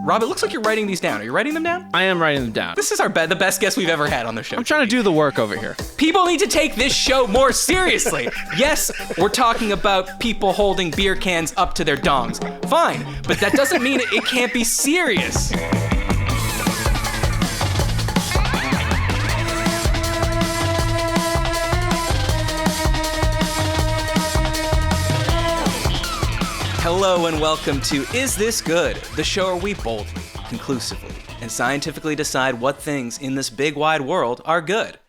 Rob, it looks like you're writing these down. Are you writing them down? I am writing them down. This is the best guest we've ever had on the show. I'm trying to do the work over here. People need to take this show more seriously. Yes, we're talking about people holding beer cans up to their dongs. Fine, but that doesn't mean it can't be serious. Hello and welcome to Is This Good? The show where we boldly, conclusively, and scientifically decide what things in this big wide world are good.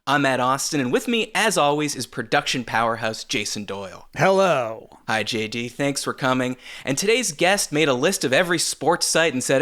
I'm Matt Austin, and with me, as always, is production powerhouse Jason Doyle. Hello. Hi, JD. Thanks for coming. And today's guest made a list of every sports site and said,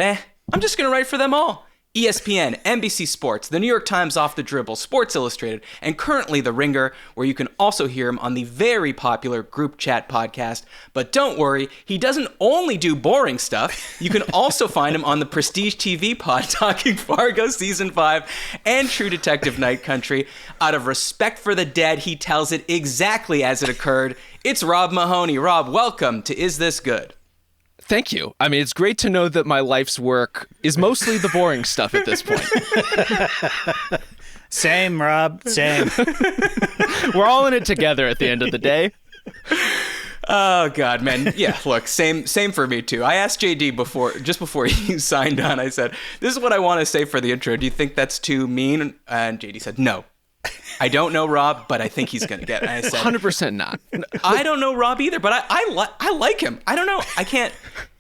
I'm just going to write for them all. ESPN, NBC Sports, The New York Times Off the Dribble, Sports Illustrated, and currently The Ringer, where you can also hear him on the very popular Group Chat podcast. But don't worry, he doesn't only do boring stuff. You can also find him on the Prestige TV pod talking Fargo Season 5 and True Detective Night Country. Out of respect for the dead, he tells it exactly as it occurred. It's Rob Mahoney. Rob, welcome to Is This Good? Thank you. I mean, it's great to know that my life's work is mostly the boring stuff at this point. Same, Rob. Same. We're all in it together at the end of the day. Oh, God, man. Yeah, look, same for me, too. I asked JD just before he signed on, I said, this is what I want to say for the intro. Do you think that's too mean? And JD said, no. I don't know Rob, but I think he's going to get it. And I said, 100% not. I don't know Rob either, but I like him. I don't know. I can't.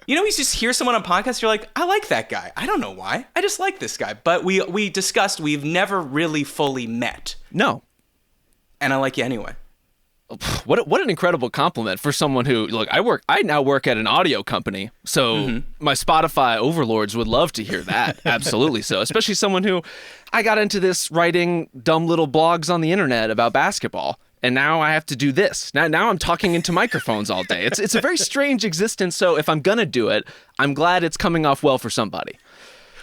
You know, you just hear someone on podcasts, you're like, I like that guy. I don't know why. I just like this guy. But we discussed we've never really fully met. No. And I like you anyway. What an incredible compliment for someone who, look, I now work at an audio company, so my Spotify overlords would love to hear that. Absolutely so, especially someone who, I got into this writing dumb little blogs on the internet about basketball, and now I have to do this. Now I'm talking into microphones all day. It's a very strange existence, so if I'm gonna do it, I'm glad it's coming off well for somebody.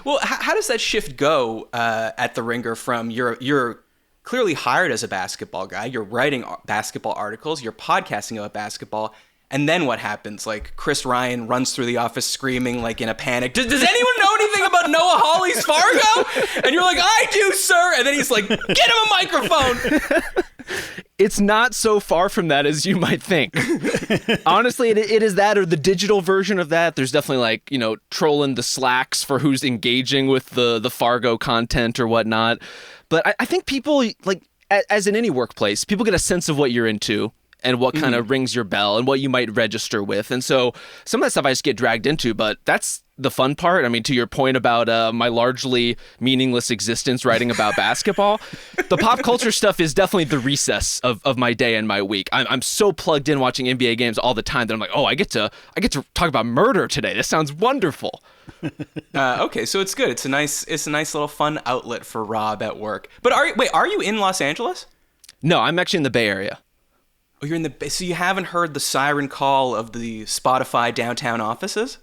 Well, how does that shift go at The Ringer from your clearly hired as a basketball guy, you're writing basketball articles, you're podcasting about basketball, and then what happens? Like, Chris Ryan runs through the office screaming, like, in a panic, does anyone know anything about Noah Hawley's Fargo? And you're like, I do, sir! And then he's like, get him a microphone! It's not so far from that as you might think. Honestly, it is that or the digital version of that. There's definitely, like, trolling the Slacks for who's engaging with the Fargo content or whatnot. But I think people, like, as in any workplace, people get a sense of what you're into and what kind of rings your bell and what you might register with. And so some of that stuff I just get dragged into, but that's the fun part. I mean, to your point about my largely meaningless existence writing about basketball, the pop culture stuff is definitely the recess of my day and my week. I'm so plugged in watching NBA games all the time that I'm like, oh, I get to talk about murder today. This sounds wonderful. Okay, so it's good. It's a nice little fun outlet for Rob at work. But are you in Los Angeles? No, I'm actually in the Bay Area. Oh, you're in so you haven't heard the siren call of the Spotify downtown offices?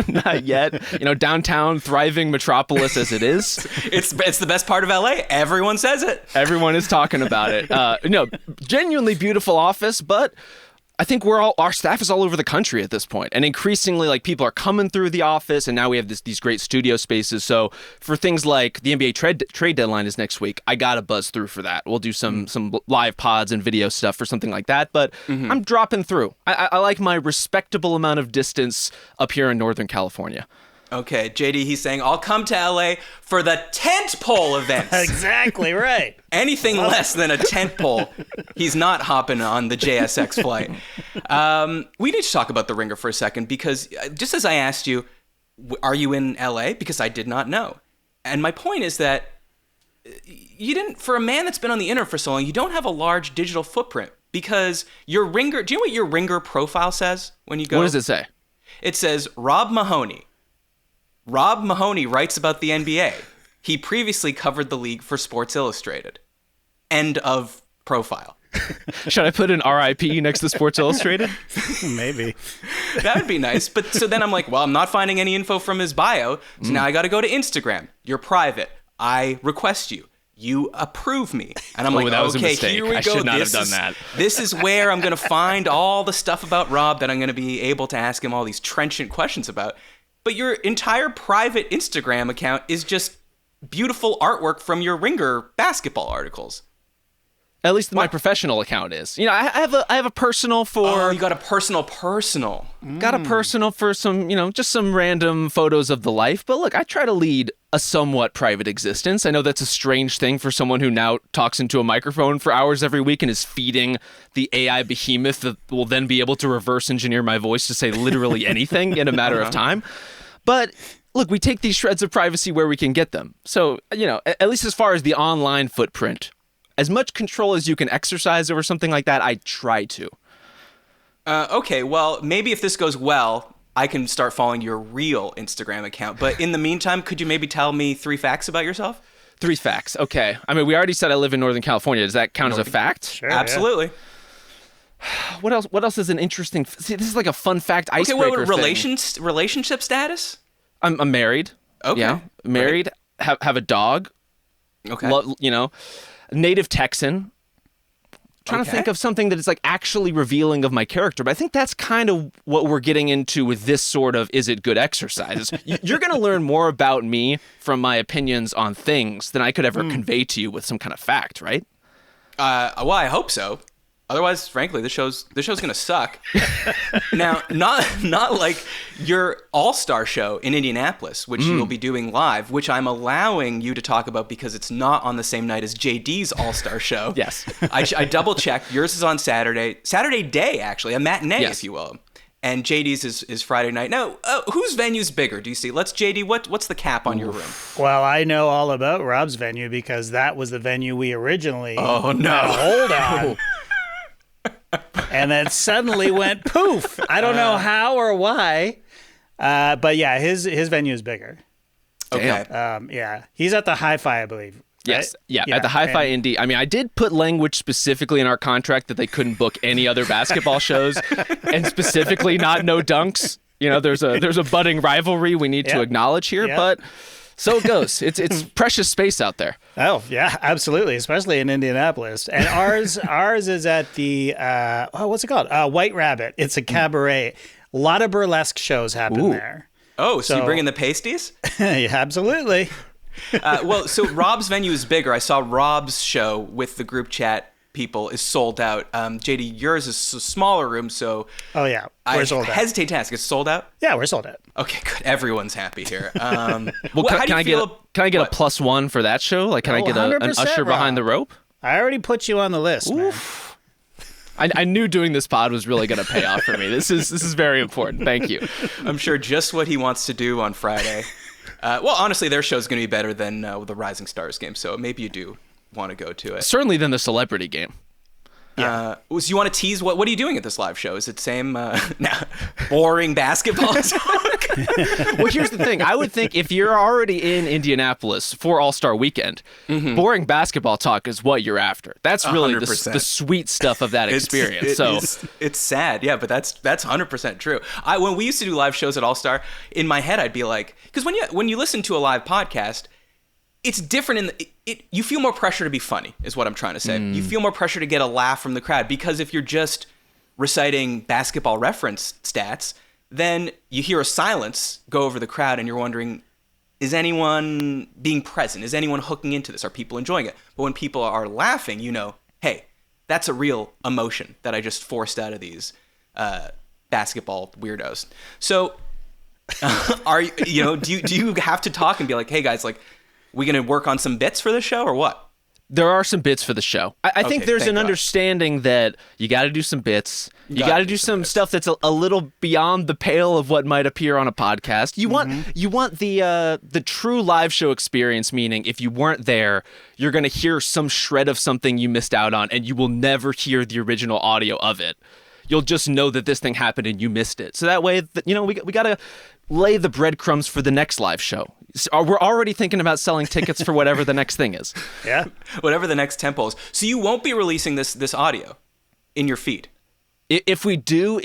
Not yet. Downtown, thriving metropolis as it is. It's the best part of LA. Everyone says it. Everyone is talking about it. Genuinely beautiful office, but I think our staff is all over the country at this point, and increasingly, like, people are coming through the office, and now we have these great studio spaces. So for things like the NBA trade deadline is next week, I gotta buzz through for that. We'll do some live pods and video stuff for something like that, but I'm dropping through. I like my respectable amount of distance up here in Northern California. Okay, JD, he's saying, I'll come to LA for the tent pole events. Exactly right. Anything less than a tent pole, he's not hopping on the JSX flight. We need to talk about The Ringer for a second, because just as I asked you, are you in LA? Because I did not know. And my point is that you didn't, for a man that's been on the internet for so long, you don't have a large digital footprint, because your Ringer, do you know what your Ringer profile says when you go? What does it say? It says, Rob Mahoney. Rob Mahoney writes about the NBA. He previously covered the league for Sports Illustrated. End of profile. Should I put an RIP next to Sports Illustrated? Maybe. That would be nice. But so then I'm like, well, I'm not finding any info from his bio. So now I got to go to Instagram. You're private. I request you. You approve me. And I'm like, that was a okay, mistake. here we go. I should not have done that. This is where I'm going to find all the stuff about Rob that I'm going to be able to ask him all these trenchant questions about. but your entire private Instagram account is just beautiful artwork from your Ringer basketball articles. At least my professional account is. I have a personal for. Oh, you got a personal. Got a personal for some, just some random photos of the life. But look, I try to lead a somewhat private existence. I know that's a strange thing for someone who now talks into a microphone for hours every week and is feeding the AI behemoth that will then be able to reverse engineer my voice to say literally anything in a matter of time. But look, we take these shreds of privacy where we can get them. So, at least as far as the online footprint, as much control as you can exercise over something like that, I try to. Okay, well, maybe if this goes well, I can start following your real Instagram account. But in the meantime, could you maybe tell me 3 facts about yourself? 3 facts. Okay. I mean, we already said I live in Northern California. Does that count as a fact? Sure, Absolutely. Yeah. What else is an interesting... See, this is like a fun fact icebreaker thing. Relationship status? I'm married. Okay. Yeah. Married. Right. Have a dog. Okay. Native Texan. Trying to think of something that is like actually revealing of my character, but I think that's kind of what we're getting into with this sort of is it good exercise. You're going to learn more about me from my opinions on things than I could ever convey to you with some kind of fact, right? Well, I hope so. Otherwise, frankly, this show's gonna suck. Now, not like your all-star show in Indianapolis, which you'll be doing live, which I'm allowing you to talk about because it's not on the same night as JD's all-star show. Yes. I double-checked. Yours is on Saturday day, actually, a matinee, if you will. And JD's is Friday night. Now, whose venue's bigger? Do you see? JD, what's the cap on your room? Well, I know all about Rob's venue because that was the venue we originally. Oh no! Hold on. And then suddenly went poof. I don't know how or why, but yeah, his venue is bigger. Okay. Yeah, he's at the Hi-Fi, I believe. Yes. Right? Yeah, at the Hi-Fi Indie. I mean, I did put language specifically in our contract that they couldn't book any other basketball shows, and specifically not no dunks. There's a budding rivalry we need to acknowledge here, but so it goes. It's precious space out there. Oh yeah, absolutely, especially in Indianapolis. And ours is at the what's it called? White Rabbit. It's a cabaret. A lot of burlesque shows happen there. Oh, so you bring in the pasties? Yeah, absolutely. So Rob's venue is bigger. I saw Rob's show with the group chat people is sold out. JD, yours is a smaller room, so we're sold out. I hesitate to ask, it's sold out? Yeah, we're sold out. Okay, good. Everyone's happy here. Can I get a +1 for that show? Like, can I get an usher behind the rope? I already put you on the list. Oof. I knew doing this pod was really going to pay off for me. This is very important. Thank you. I'm sure just what he wants to do on Friday. Well, honestly, their show's going to be better than the Rising Stars game, so maybe you do want to go to it. Certainly than the celebrity game. So you want to tease what are you doing at this live show? Is it same boring basketball talk? Well, here's the thing. I would think if you're already in Indianapolis for All-Star Weekend, boring basketball talk is what you're after. That's really the sweet stuff of that experience. It's sad, yeah, but that's 100% true. When we used to do live shows at All-Star, in my head I'd be like, because when you listen to a live podcast, it's different you feel more pressure to be funny, is what I'm trying to say. You feel more pressure to get a laugh from the crowd, because if you're just reciting basketball reference stats, then you hear a silence go over the crowd and you're wondering, is anyone being present? Is anyone hooking into this? Are people enjoying it? But when people are laughing, hey, that's a real emotion that I just forced out of these basketball weirdos. So do you have to talk and be like, hey guys, like, we going to work on some bits for the show or what? There are some bits for the show. I think there's an understanding that you got to do some bits. You got to do some stuff that's a little beyond the pale of what might appear on a podcast. You want the true live show experience, meaning if you weren't there, you're going to hear some shred of something you missed out on, and you will never hear the original audio of it. You'll just know that this thing happened and you missed it. So that way, we got to lay the breadcrumbs for the next live show. We're already thinking about selling tickets for whatever the next thing is. Yeah. Whatever the next tempo is. So you won't be releasing this audio in your feed? If we do,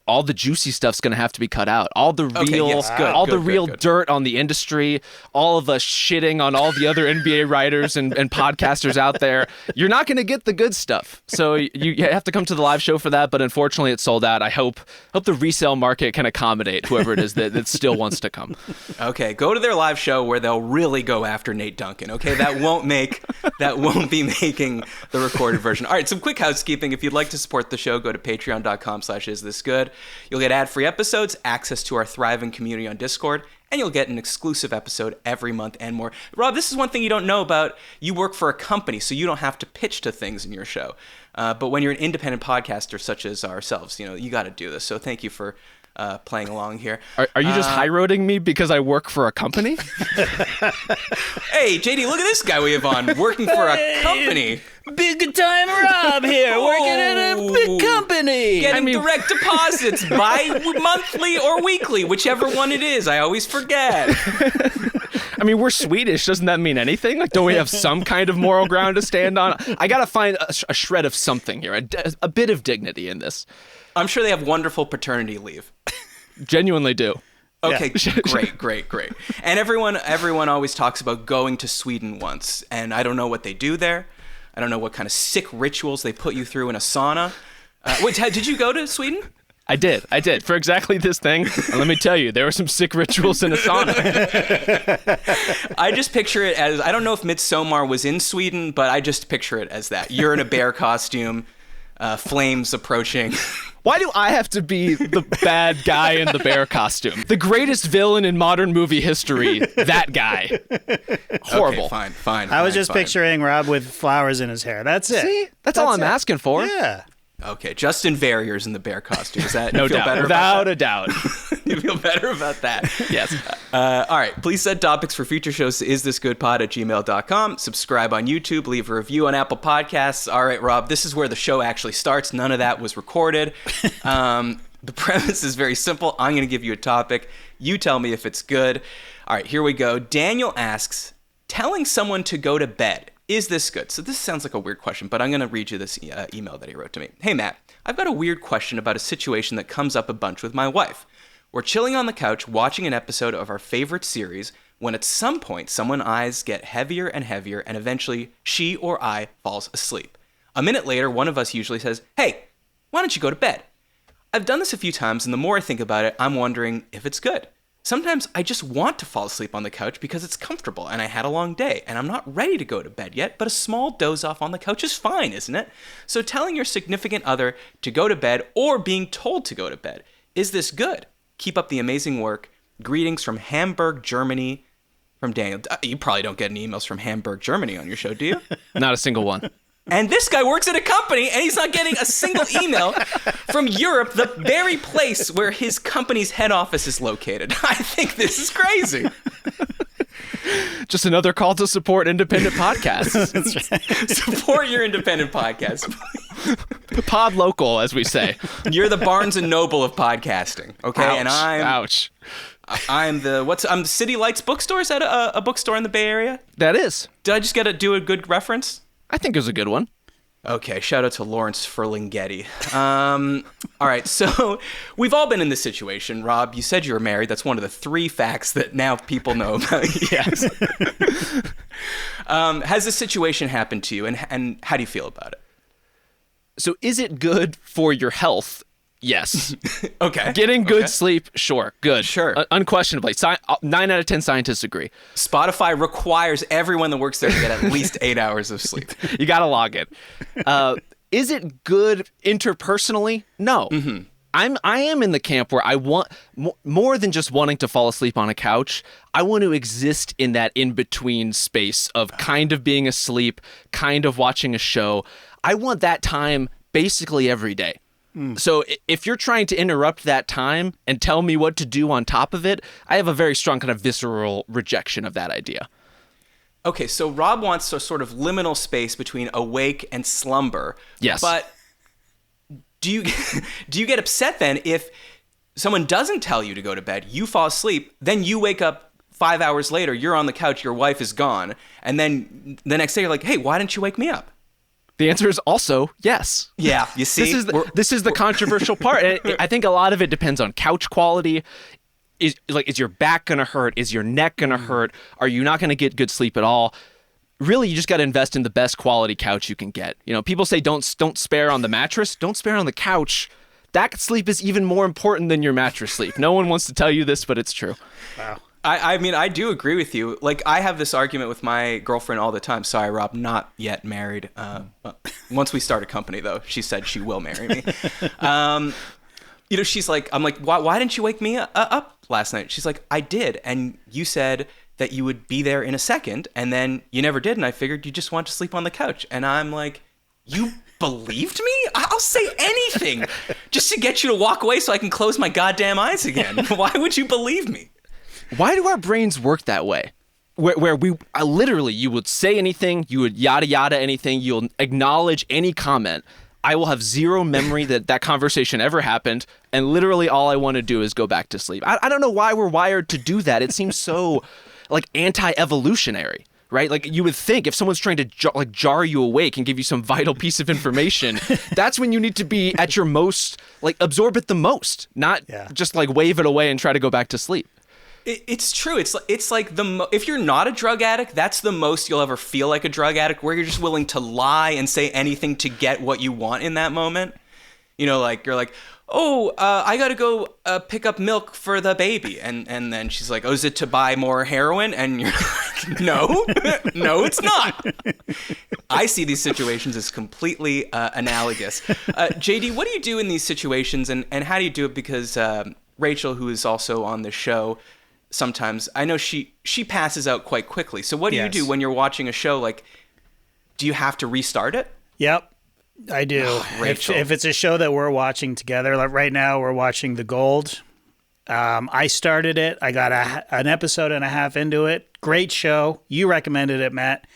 all the juicy stuff's going to have to be cut out. All the real, yes, good. dirt on the industry, all of us shitting on all the other NBA writers and podcasters out there. You're not going to get the good stuff. So you have to come to the live show for that. But unfortunately, it's sold out. I hope the resale market can accommodate whoever it is that still wants to come. Okay, go to their live show where they'll really go after Nate Duncan. Okay, that won't be making the recorded version. All right, some quick housekeeping. If you'd like to support the show, go to patreon.com/isthisgood. You'll get ad-free episodes, access to our thriving community on Discord, and you'll get an exclusive episode every month and more. Rob, this is one thing you don't know about. You work for a company, so you don't have to pitch to things in your show. But when you're an independent podcaster such as ourselves, you got to do this. So thank you for playing along here. Are you just high-roading me because I work for a company? Hey, JD, look at this guy we have on, working for a company. Big time Rob here, working at a big company. Getting direct deposits monthly or weekly, whichever one it is. I always forget. I mean, we're Swedish. Doesn't that mean anything? Like, don't we have some kind of moral ground to stand on? I got to find a shred of something here, a bit of dignity in this. I'm sure they have wonderful paternity leave. Genuinely do. Okay, yeah. Great. And everyone always talks about going to Sweden once, and I don't know what they do there. I don't know what kind of sick rituals they put you through in a sauna. Wait, did you go to Sweden? I did. For exactly this thing. And let me tell you, there were some sick rituals in a sauna. I just picture it as, I don't know if Midsommar was in Sweden, but I just picture it as that. You're in a bear costume, flames approaching. Why do I have to be the bad guy in the bear costume? The greatest villain in modern movie history, that guy. Horrible. Okay, fine. I was just picturing Rob with flowers in his hair. That's it. See? That's all I'm asking for. Yeah. Okay, Justin Verrier's in the bear costume. Is that no doubt? Without a doubt. You feel better about that? Yes. All right. Please send topics for future shows to isthisgoodpod@gmail.com. Subscribe on YouTube. Leave a review on Apple Podcasts. All right, Rob, this is where the show actually starts. None of that was recorded. The premise is very simple. I'm going to give you a topic. You tell me if it's good. All right, here we go. Daniel asks, telling someone to go to bed. Is this good? So this sounds like a weird question, but I'm going to read you this email that he wrote to me. Hey, Matt, I've got a weird question about a situation that comes up a bunch with my wife. We're chilling on the couch watching an episode of our favorite series when at some point someone's eyes get heavier and heavier and eventually she or I falls asleep. A minute later, one of us usually says, hey, why don't you go to bed? I've done this a few times and the more I think about it, I'm wondering if it's good. Sometimes I just want to fall asleep on the couch because it's comfortable and I had a long day and I'm not ready to go to bed yet, but a small doze off on the couch is fine, isn't it? So telling your significant other to go to bed or being told to go to bed, is this good? Keep up the amazing work. Greetings from Hamburg, Germany, from Daniel. You probably don't get any emails from Hamburg, Germany on your show, do you? Not a single one. And this guy works at a company, and he's not getting a single email from Europe, the very place where his company's head office is located. I think this is crazy. Just another call to support independent podcasts. That's right. Support your independent podcast. Pod local, as we say. You're the Barnes and Noble of podcasting, okay? Ouch. And Ouch. I'm the City Lights bookstore. Is that a bookstore in the Bay Area? That is. Did I just do a good reference? I think it was a good one. Okay, shout out to Lawrence Ferlinghetti. All right, so we've all been in this situation. Rob, you said you were married. That's one of the 3 facts that now people know about you. Yes. Has this situation happened to you, and how do you feel about it? So is it good for your health? Yes. Okay. Getting good sleep, sure, good. Sure. Unquestionably. 9 out of 10 scientists agree. Spotify requires everyone that works there to get at least 8 hours of sleep. You got to log it. Is it good interpersonally? No. Mm-hmm. I am in the camp where I want more than just wanting to fall asleep on a couch. I want to exist in that in-between space of kind of being asleep, kind of watching a show. I want that time basically every day. So if you're trying to interrupt that time and tell me what to do on top of it, I have a very strong kind of visceral rejection of that idea. Okay, so Rob wants a sort of liminal space between awake and slumber. Yes. But do you get upset then if someone doesn't tell you to go to bed, you fall asleep, then you wake up 5 hours later, you're on the couch, your wife is gone, and then the next day you're like, hey, why didn't you wake me up? The answer is also yes. Yeah, you see? This is the controversial part. And I think a lot of it depends on couch quality. Is your back going to hurt? Is your neck going to hurt? Are you not going to get good sleep at all? Really, you just got to invest in the best quality couch you can get. People say don't spare on the mattress. Don't spare on the couch. That sleep is even more important than your mattress sleep. No one wants to tell you this, but it's true. Wow. I mean, I do agree with you. Like, I have this argument with my girlfriend all the time. Sorry, Rob, not yet married. Once we start a company, though, she said she will marry me. She's like, I'm like, why didn't you wake me up last night? She's like, I did. And you said that you would be there in a second. And then you never did. And I figured you just want to sleep on the couch. And I'm like, you believed me? I'll say anything just to get you to walk away so I can close my goddamn eyes again. Why would you believe me? Why do our brains work that way? Where we literally, you would say anything, you would yada yada anything, you'll acknowledge any comment. I will have zero memory that conversation ever happened, and literally all I want to do is go back to sleep. I don't know why we're wired to do that. It seems so like anti-evolutionary, right? Like you would think if someone's trying to jar you awake and give you some vital piece of information, that's when you need to be at your most, like absorb it the most, not just like wave it away and try to go back to sleep. It's true. It's like if you're not a drug addict, that's the most you'll ever feel like a drug addict, where you're just willing to lie and say anything to get what you want in that moment. Like you're like, oh, I got to go pick up milk for the baby. And then she's like, oh, is it to buy more heroin? And you're like, no, it's not. I see these situations as completely analogous. JD, what do you do in these situations, and how do you do it? Because Rachel, who is also on the show, sometimes I know she passes out quite quickly. So what do you do when you're watching a show? Like, do you have to restart it? Yep, I do. If it's a show that we're watching together, like right now we're watching The Gold. I started it. I got an episode and a half into it. Great show. You recommended it, Matt.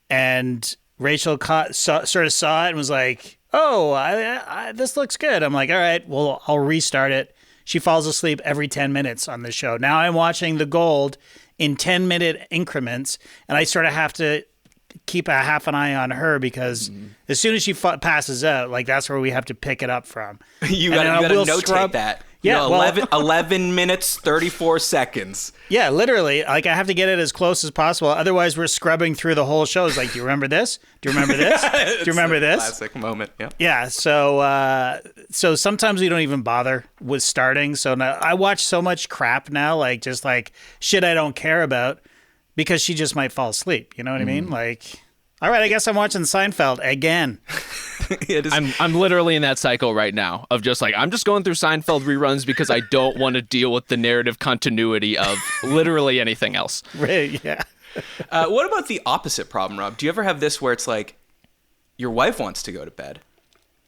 And Rachel sort of saw it and was like, oh, this looks good. I'm like, all right, well, I'll restart it. She falls asleep every 10 minutes on the show. Now I'm watching The Gold in 10-minute increments, and I sort of have to keep a half an eye on her because as soon as she passes out, like that's where we have to pick it up from. You got to notate that. Yeah, 11 minutes, 34 seconds. Yeah, literally. Like I have to get it as close as possible. Otherwise, we're scrubbing through the whole show. It's like, do you remember this? Do you remember this? Do you remember this? Classic moment. Yeah. Yeah. So sometimes we don't even bother with starting. So now I watch so much crap now, like just like shit I don't care about, because she just might fall asleep. You know what I mean? Like, all right, I guess I'm watching Seinfeld again. I'm literally in that cycle right now of just like, I'm just going through Seinfeld reruns because I don't want to deal with the narrative continuity of literally anything else. Right, yeah. What about the opposite problem, Rob? Do you ever have this where it's like your wife wants to go to bed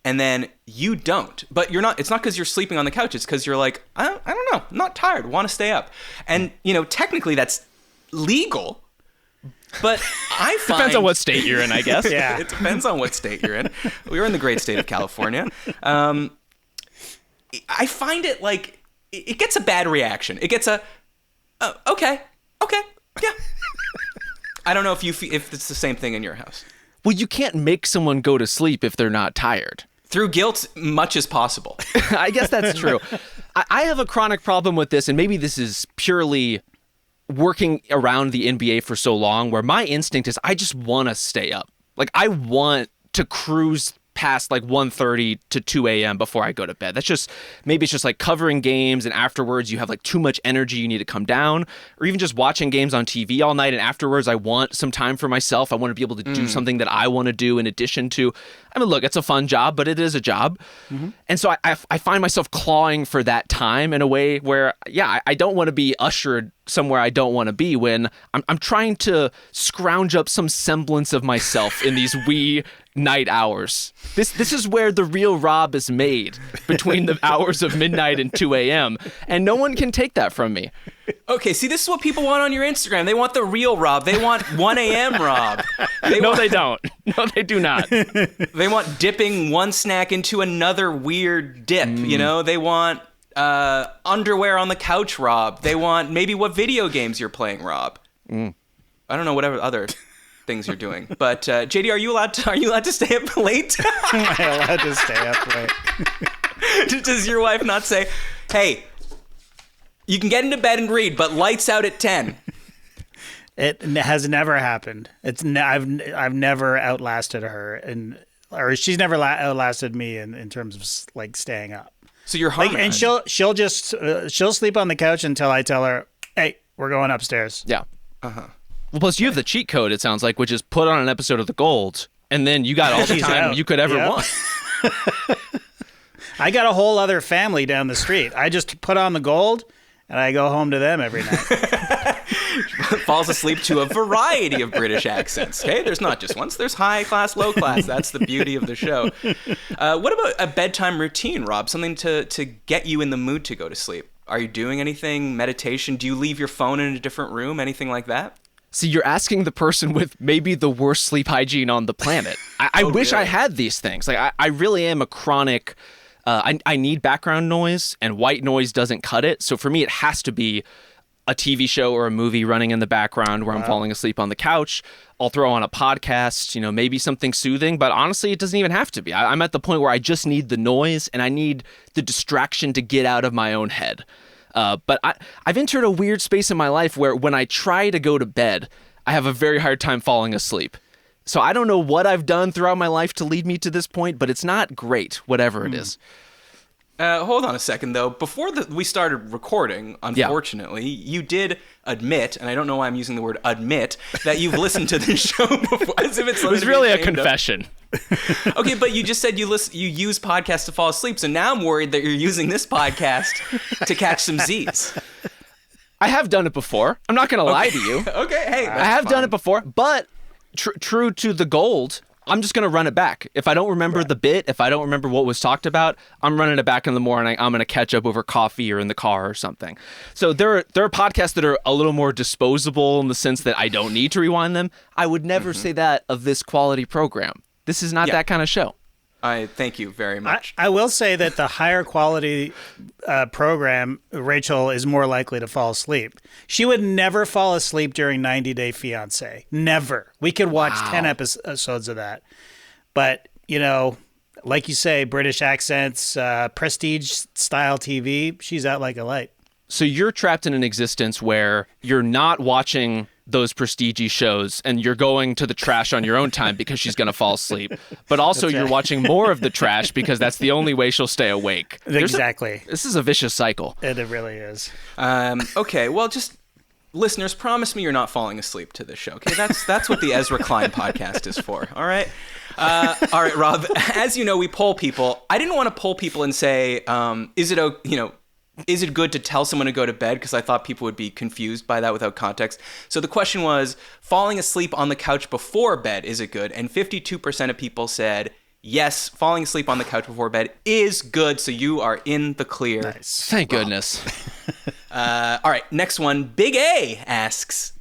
and then you don't, but you're not, it's not because you're sleeping on the couch. It's because you're like, I don't know, I'm not tired, want to stay up. And, technically that's legal. But I find... Depends on what state you're in, I guess. Yeah. It depends on what state you're in. We're in the great state of California. I find it like... It gets a bad reaction. It gets a... okay, yeah. I don't know if it's the same thing in your house. Well, you can't make someone go to sleep if they're not tired. Through guilt, much as possible. I guess that's true. I have a chronic problem with this, and maybe this is purely... working around the NBA for so long, where my instinct is I just want to stay up. Like I want to cruise past like 1:30 to 2 a.m. before I go to bed. That's just, maybe it's just like covering games and afterwards you have like too much energy, you need to come down, or even just watching games on TV all night and afterwards I want some time for myself. I want to be able to do something that I want to do in addition to, I mean, look, it's a fun job, but it is a job. And so I find myself clawing for that time in a way where, I don't want to be ushered somewhere I don't want to be when I'm trying to scrounge up some semblance of myself in these wee night hours. This is where the real Rob is made, between the hours of midnight and 2 a.m. And no one can take that from me. Okay, see, this is what people want on your Instagram. They want the real Rob. They want 1 a.m. Rob. They don't. No, they do not. They want dipping one snack into another weird dip, They want underwear on the couch, Rob. They want maybe what video games you're playing, Rob. I don't know, whatever other... things you're doing. But JD, are you allowed to stay up late? Am I allowed to stay up late? Does your wife not say, "Hey, you can get into bed and read, but lights out at 10"? It has never happened. I've never outlasted her, or she's never outlasted me in terms of like staying up. So you're harmonizing. And she'll sleep on the couch until I tell her, "Hey, we're going upstairs." Yeah. Well, plus you have the cheat code, it sounds like, which is put on an episode of The Gold, and then you got all the time you could ever want. I got a whole other family down the street. I just put on The Gold, and I go home to them every night. Falls asleep to a variety of British accents. Okay, there's not just once. There's high class, low class. That's the beauty of the show. What about a bedtime routine, Rob? Something to get you in the mood to go to sleep. Are you doing anything? Meditation? Do you leave your phone in a different room? Anything like that? See, you're asking the person with maybe the worst sleep hygiene on the planet. I wish I had these things. Like I really am a chronic. I need background noise, and white noise doesn't cut it. So for me, it has to be a TV show or a movie running in the background where I'm falling asleep on the couch. I'll throw on a podcast, maybe something soothing, but honestly, it doesn't even have to be. I'm at the point where I just need the noise and I need the distraction to get out of my own head. But I've entered a weird space in my life where when I try to go to bed, I have a very hard time falling asleep. So I don't know what I've done throughout my life to lead me to this point, but it's not great, whatever it is. Hold on a second, though. Before we started recording, unfortunately, you did admit, and I don't know why I'm using the word admit, that you've listened to this show before, as if it's It was really a confession. Okay, but you just said you use podcasts to fall asleep, so now I'm worried that you're using this podcast to catch some Z's. I have done it before. I'm not going to lie to you. Okay, hey, I have done it before, but true to The Gold, I'm just going to run it back. If I don't remember the bit, if I don't remember what was talked about, I'm running it back in the morning. I'm going to catch up over coffee or in the car or something. So there are podcasts that are a little more disposable in the sense that I don't need to rewind them. I would never say that of this quality program. This is not that kind of show. I thank you very much. I will say that the higher quality program, Rachel is more likely to fall asleep. She would never fall asleep during 90 Day Fiancé. Never. We could watch 10 episodes of that. But, like you say, British accents, prestige style TV, she's out like a light. So you're trapped in an existence where you're not watching those prestige shows and you're going to the trash on your own time because she's going to fall asleep. But also you're watching more of the trash because that's the only way she'll stay awake. Exactly. This is a vicious cycle. It really is. Okay, well, just listeners, promise me you're not falling asleep to this show. Okay, that's what the Ezra Klein podcast is for. All right. All right, Rob. As you know, we poll people. I didn't want to poll people and say, is it good to tell someone to go to bed? Because I thought people would be confused by that without context. So the question was, falling asleep on the couch before bed, is it good? And 52% of people said, yes, falling asleep on the couch before bed is good. So you are in the clear. Nice. Thank goodness. All right, next one. Big A asks,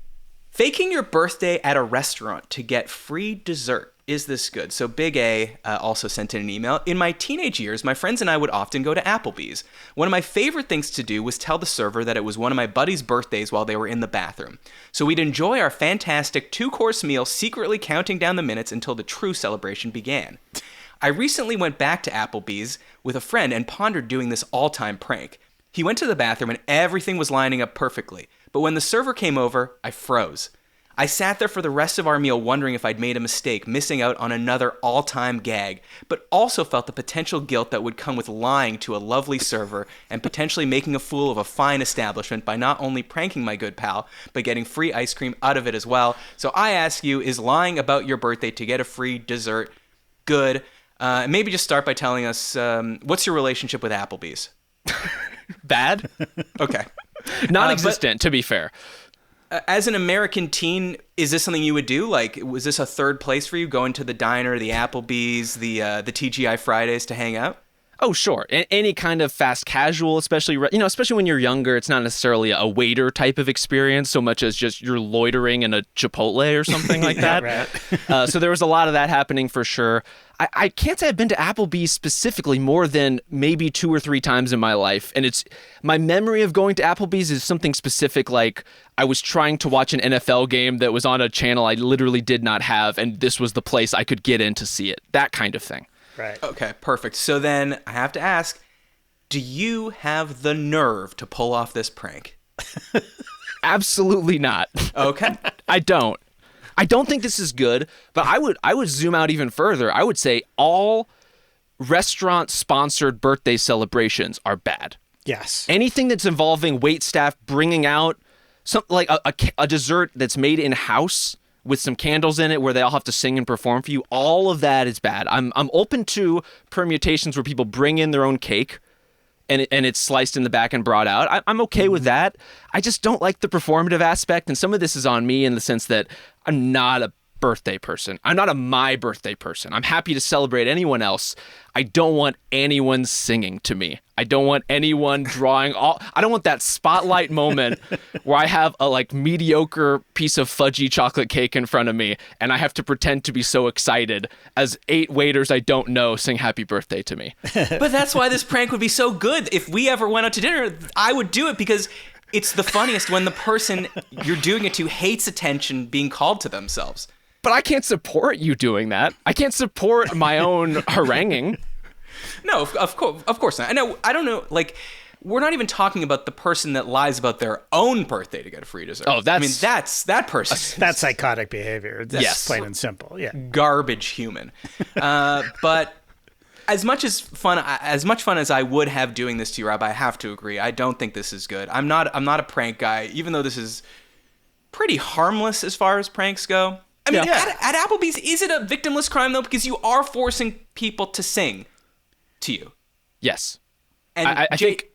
faking your birthday at a restaurant to get free dessert. Is this good? So Big A also sent in an email. In my teenage years, my friends and I would often go to Applebee's. One of my favorite things to do was tell the server that it was one of my buddies' birthdays while they were in the bathroom. So we'd enjoy our fantastic 2-course meal, secretly counting down the minutes until the true celebration began. I recently went back to Applebee's with a friend and pondered doing this all-time prank. He went to the bathroom and everything was lining up perfectly. But when the server came over, I froze. I sat there for the rest of our meal wondering if I'd made a mistake, missing out on another all-time gag, but also felt the potential guilt that would come with lying to a lovely server and potentially making a fool of a fine establishment by not only pranking my good pal, but getting free ice cream out of it as well. So I ask you, is lying about your birthday to get a free dessert good? Maybe just start by telling us, what's your relationship with Applebee's? Bad? Okay. Non-existent, to be fair. As an American teen, is this something you would do? Like, was this a third place for you, going to the diner, the Applebee's, the TGI Fridays to hang out? Oh, sure. Any kind of fast casual, especially when you're younger, it's not necessarily a waiter type of experience so much as just you're loitering in a Chipotle or something like that. Right. So there was a lot of that happening for sure. I can't say I've been to Applebee's specifically more than maybe 2 or 3 times in my life. And my memory of going to Applebee's is something specific, like I was trying to watch an NFL game that was on a channel I literally did not have, and this was the place I could get in to see it. That kind of thing. Right. Okay, perfect. So then I have to ask, do you have the nerve to pull off this prank? Absolutely not. Okay. I don't think this is good, but I would zoom out even further. I would say all restaurant-sponsored birthday celebrations are bad. Yes. Anything that's involving wait staff bringing out something like a dessert that's made in-house with some candles in it where they all have to sing and perform for you, all of that is bad. I'm open to permutations where people bring in their own cake and it's sliced in the back and brought out. I'm okay with that. I just don't like the performative aspect, and some of this is on me in the sense that I'm not a birthday person. I'm not a my birthday person. I'm happy to celebrate anyone else. I don't want anyone singing to me. I don't want anyone I don't want that spotlight moment where I have a mediocre piece of fudgy chocolate cake in front of me and I have to pretend to be so excited as 8 waiters I don't know sing happy birthday to me. But that's why this prank would be so good. If we ever went out to dinner, I would do it because it's the funniest when the person you're doing it to hates attention being called to themselves. But I can't support you doing that. I can't support my own haranguing. No, of course not. I don't know, we're not even talking about the person that lies about their own birthday to get a free dessert. Oh, that's that person. That's psychotic behavior. That's Yes. plain and simple. Yeah. Garbage human. But as much fun as I would have doing this to you, Rob, I have to agree. I don't think this is good. I'm not a prank guy, even though this is pretty harmless as far as pranks go. I mean, at Applebee's, is it a victimless crime, though? Because you are forcing people to sing to you. Yes. And I think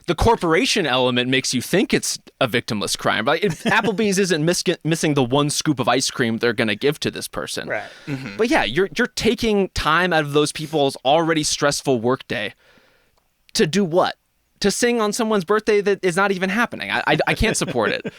the corporation element makes you think it's a victimless crime. Like, Applebee's isn't missing the one scoop of ice cream they're going to give to this person. Right. Mm-hmm. But yeah, you're taking time out of those people's already stressful workday to do what? To sing on someone's birthday that is not even happening. I can't support it.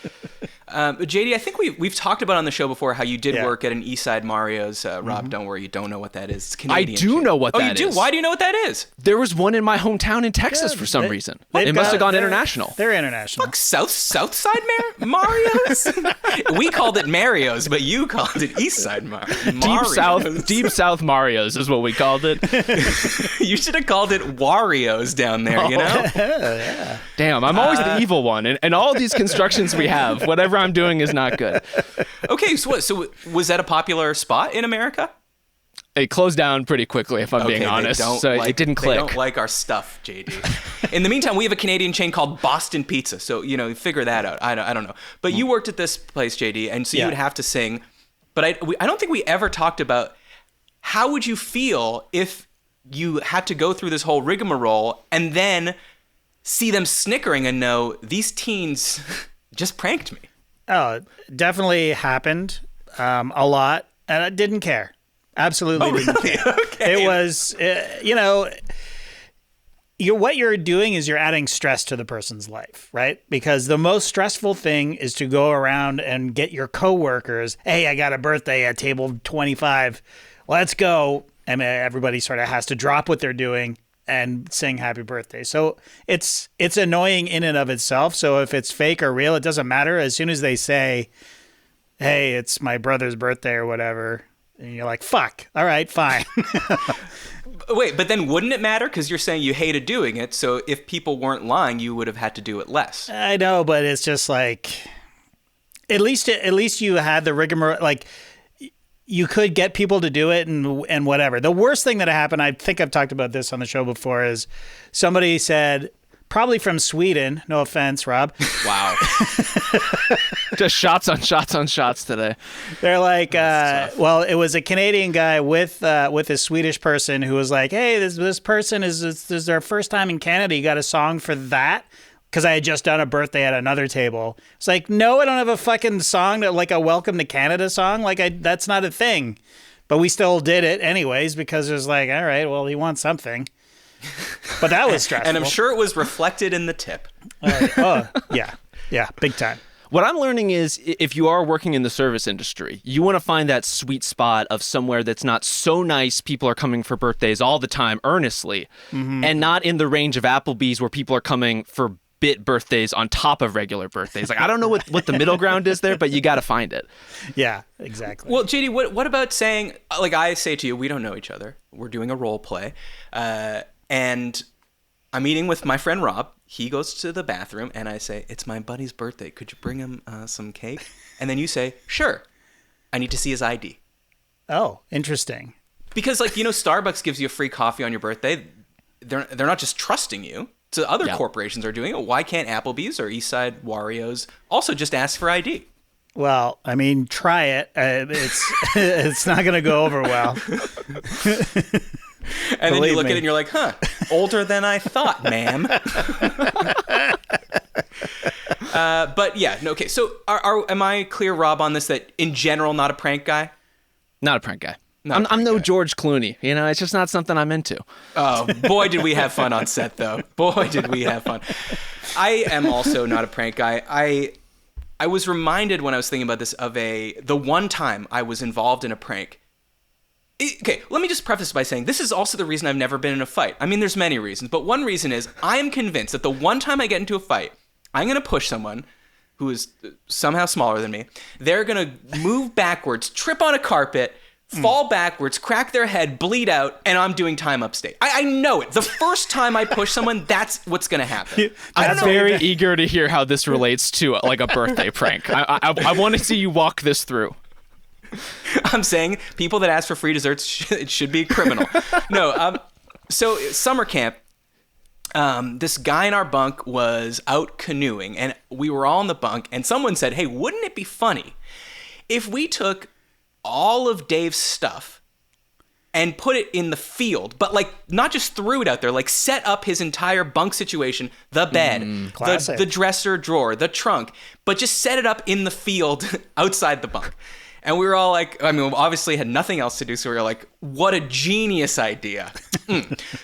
JD, I think we've talked about on the show before how you did work at an East Side Mario's. Rob, don't worry, you don't know what that is. It's Canadian. I do know what that is. Oh, you do? Why do you know what that is? There was one in my hometown in Texas for some reason. It must have gone international. They're international. Fuck, South Side Mario's? We called it Mario's, but you called it East Side Mario's. Deep South Mario's is what we called it. You should have called it Wario's down there, you know? Yeah. Damn, I'm always the evil one. And all these constructions we have, whatever I'm doing is not good. Okay, so was that a popular spot in America? It closed down pretty quickly, if I'm being honest. So it didn't click. They don't like our stuff, JD. In the meantime, we have a Canadian chain called Boston Pizza. So, figure that out. I don't know. But you worked at this place, JD, and so you would have to sing. But I don't think we ever talked about how would you feel if you had to go through this whole rigmarole and then see them snickering and know these teens just pranked me. Oh, definitely happened a lot, and I didn't care. Absolutely didn't care. Okay. It was, what you're doing is you're adding stress to the person's life, right? Because the most stressful thing is to go around and get your coworkers, hey, I got a birthday at table 25, let's go. And everybody sort of has to drop what they're doing and sing happy birthday. So it's annoying in and of itself. So if it's fake or real, it doesn't matter. As soon as they say, hey, it's my brother's birthday or whatever, and you're like, fuck, all right, fine. Wait, but then wouldn't it matter? Because you're saying you hated doing it. So if people weren't lying, you would have had to do it less. I know, but it's just like, at least you had the rigmarole, like, you could get people to do it and whatever. The worst thing that happened, I think I've talked about this on the show before, is somebody said, probably from Sweden, no offense, Rob. Wow. Just shots on shots on shots today. They're like, well, it was a Canadian guy with a Swedish person who was like, hey, this person is their first time in Canada. You got a song for that? Because I had just done a birthday at another table. It's like, no, I don't have a fucking song like a Welcome to Canada song. That's not a thing. But we still did it anyways because it was like, all right, well, he wants something. But that was stressful. And I'm sure it was reflected in the tip. Yeah, big time. What I'm learning is if you are working in the service industry, you want to find that sweet spot of somewhere that's not so nice people are coming for birthdays all the time earnestly, and not in the range of Applebee's where people are coming for bit birthdays on top of regular birthdays. Like, I don't know what the middle ground is there, but you got to find it. Yeah, exactly. Well, JD, what about saying, like I say to you, we don't know each other. We're doing a role play. And I'm meeting with my friend Rob. He goes to the bathroom, and I say, it's my buddy's birthday. Could you bring him some cake? And then you say, sure. I need to see his ID. Oh, interesting. Because, like, Starbucks gives you a free coffee on your birthday. They're not just trusting you. So other corporations are doing it. Why can't Applebee's or Eastside Wario's also just ask for ID? Well, I mean, try it. It's not going to go over well. And then you look at it and you're like, older than I thought, ma'am. But yeah, no, okay. So am I clear, Rob, on this, that in general, not a prank guy? Not a prank guy. I'm no George Clooney. It's just not something I'm into. Oh, boy, did we have fun on set, though. Boy, did we have fun. I am also not a prank guy. I was reminded when I was thinking about this of the one time I was involved in a prank. Okay, let me just preface by saying this is also the reason I've never been in a fight. I mean, there's many reasons, but one reason is I am convinced that the one time I get into a fight, I'm going to push someone who is somehow smaller than me. They're going to move backwards, trip on a carpet, fall backwards, crack their head, bleed out, and I'm doing time upstate. I know it. The first time I push someone, that's what's going to happen. I'm very eager to hear how this relates to like a birthday prank. I want to see you walk this through. I'm saying people that ask for free desserts should be criminal. No, so summer camp, this guy in our bunk was out canoeing, and we were all in the bunk, and someone said, hey, wouldn't it be funny if we took all of Dave's stuff and put it in the field, but like not just threw it out there, like set up his entire bunk situation, the bed, the dresser drawer, the trunk, but just set it up in the field outside the bunk. And we were all like, I mean, obviously had nothing else to do, so we were like, what a genius idea.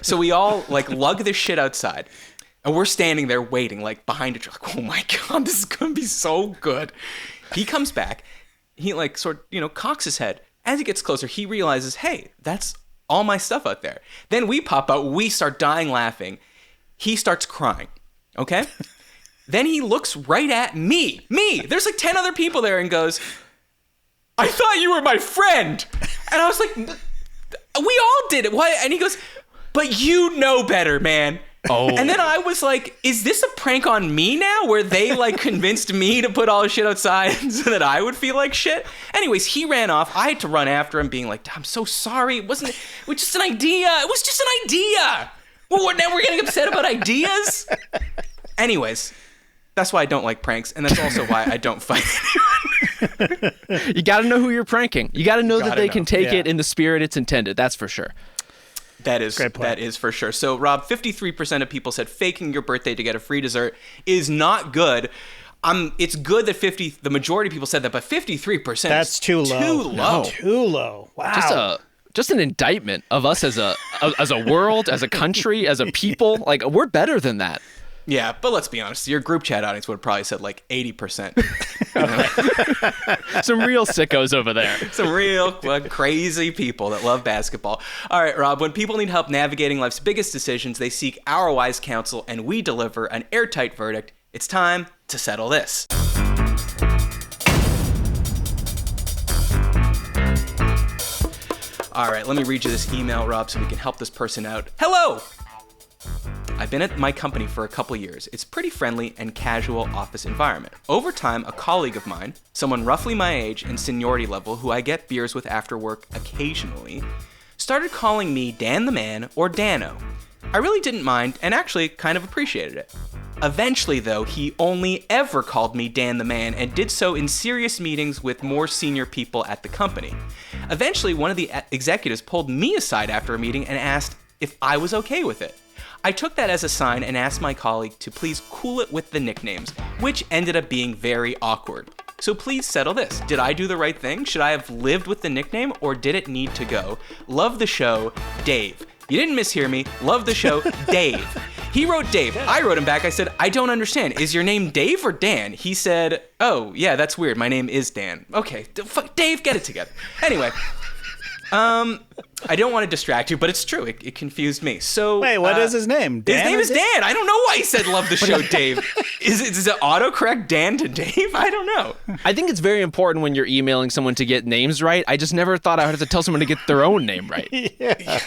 So we all like lug this shit outside, and we're standing there waiting, like behind a tree, like, oh my God, this is gonna be so good. He comes back, he like sort of, cocks his head. As he gets closer, he realizes, hey, that's all my stuff out there. Then we pop out, we start dying laughing. He starts crying, okay? Then he looks right at me. There's like 10 other people there, and goes, I thought you were my friend. And I was like, we all did it. Why? And he goes, but you know better, man. Oh. And then I was like, is this a prank on me now, where they like convinced me to put all his shit outside so that I would feel like shit? Anyways, he ran off. I had to run after him being like, I'm so sorry. It was just an idea. It was just an idea. Well, now we're getting upset about ideas? Anyways, that's why I don't like pranks. And that's also why I don't fight anyone. You got to know who you're pranking. You got to know that they can take it in the spirit it's intended. That's for sure. That is for sure. So, Rob, 53% of people said faking your birthday to get a free dessert is not good. It's good that the majority of people said that, but 53%. That's too low. Too low. Wow. Just an indictment of us as a world, as a country, as a people. Like, we're better than that. Yeah, but let's be honest. Your group chat audience would have probably said like 80%. Some real sickos over there. Some real crazy people that love basketball. All right, Rob, when people need help navigating life's biggest decisions, they seek our wise counsel, and we deliver an airtight verdict. It's time to settle this. All right, let me read you this email, Rob, so we can help this person out. Hello! I've been at my company for a couple years. It's pretty friendly and casual office environment. Over time, a colleague of mine, someone roughly my age and seniority level who I get beers with after work occasionally, started calling me Dan the Man or Dano. I really didn't mind and actually kind of appreciated it. Eventually, though, he only ever called me Dan the Man and did so in serious meetings with more senior people at the company. Eventually, one of the executives pulled me aside after a meeting and asked if I was okay with it. I took that as a sign and asked my colleague to please cool it with the nicknames, which ended up being very awkward. So please settle this. Did I do the right thing? Should I have lived with the nickname, or did it need to go? Love the show, Dave. You didn't mishear me. Love the show, Dave. He wrote Dave. I wrote him back. I said, I don't understand. Is your name Dave or Dan? He said, oh, yeah, that's weird. My name is Dan. Okay, Dave, get it together. Anyway, I don't want to distract you, but it's true. It confused me. So wait, what is his name? Dan, his name is Dan. I don't know why he said love the show, Dave. Is it autocorrect Dan to Dave? I don't know. I think it's very important when you're emailing someone to get names right. I just never thought I would have to tell someone to get their own name right. Yeah.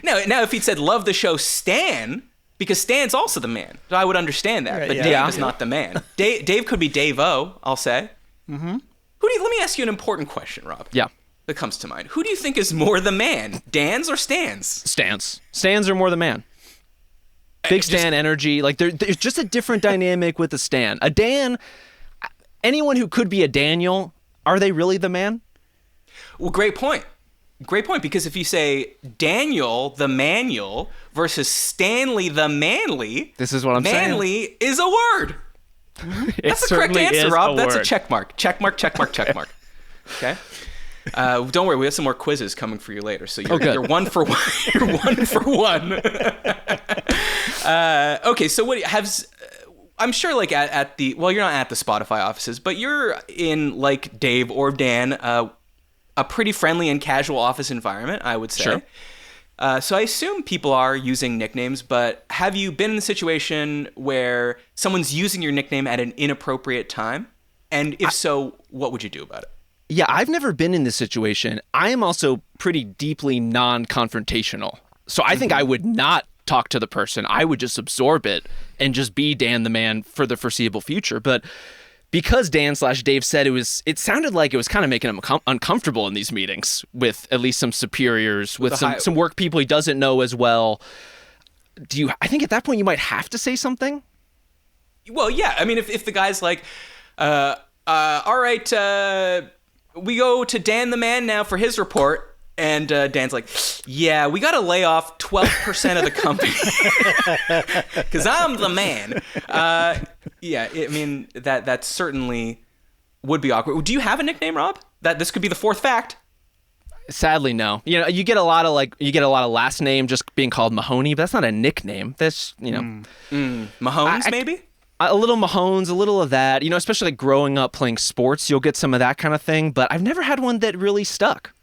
Now, if he'd said love the show Stan, because Stan's also the man, I would understand that. Right, but yeah. Dave is not the man. Dave could be Dave-O, I'll say. Mm-hmm. Let me ask you an important question, Rob. Yeah. That comes to mind. Who do you think is more the man, Dan's or Stan's? Stans are more the man. Big Stan energy. Like there's just a different dynamic with a Stan. A Dan, anyone who could be a Daniel, are they really the man? Well, great point. Great point, because if you say Daniel the Manual versus Stanley the Manly, this is what I'm saying. Manly is a word. That's the correct answer, Rob. That's a check mark. Check mark, check mark, check mark. Okay? Don't worry, we have some more quizzes coming for you later. So you're 1 for 1. You're 1 for 1. Okay, so what I'm sure like at the, well, you're not at the Spotify offices, but you're in, like Dave or Dan, a pretty friendly and casual office environment, I would say. Sure. So I assume people are using nicknames, but have you been in a situation where someone's using your nickname at an inappropriate time? And if so, what would you do about it? Yeah, I've never been in this situation. I am also pretty deeply non-confrontational. So I think I would not talk to the person. I would just absorb it and just be Dan the man for the foreseeable future. But because Dan/Dave said it sounded like it was kind of making him uncomfortable in these meetings with at least some superiors, with some work people he doesn't know as well. I think at that point you might have to say something? Well, yeah. I mean, if the guy's like, all right, we go to Dan the man now for his report. And Dan's like, yeah, we got to lay off 12% of the company because I'm the man. Yeah, I mean, that certainly would be awkward. Do you have a nickname, Rob? This could be the fourth fact. Sadly, no. You know, you get a lot of last name just being called Mahoney, but that's not a nickname. That's, Mahomes, maybe? A little Mahones, a little of that. You know, especially like growing up playing sports, you'll get some of that kind of thing. But I've never had one that really stuck.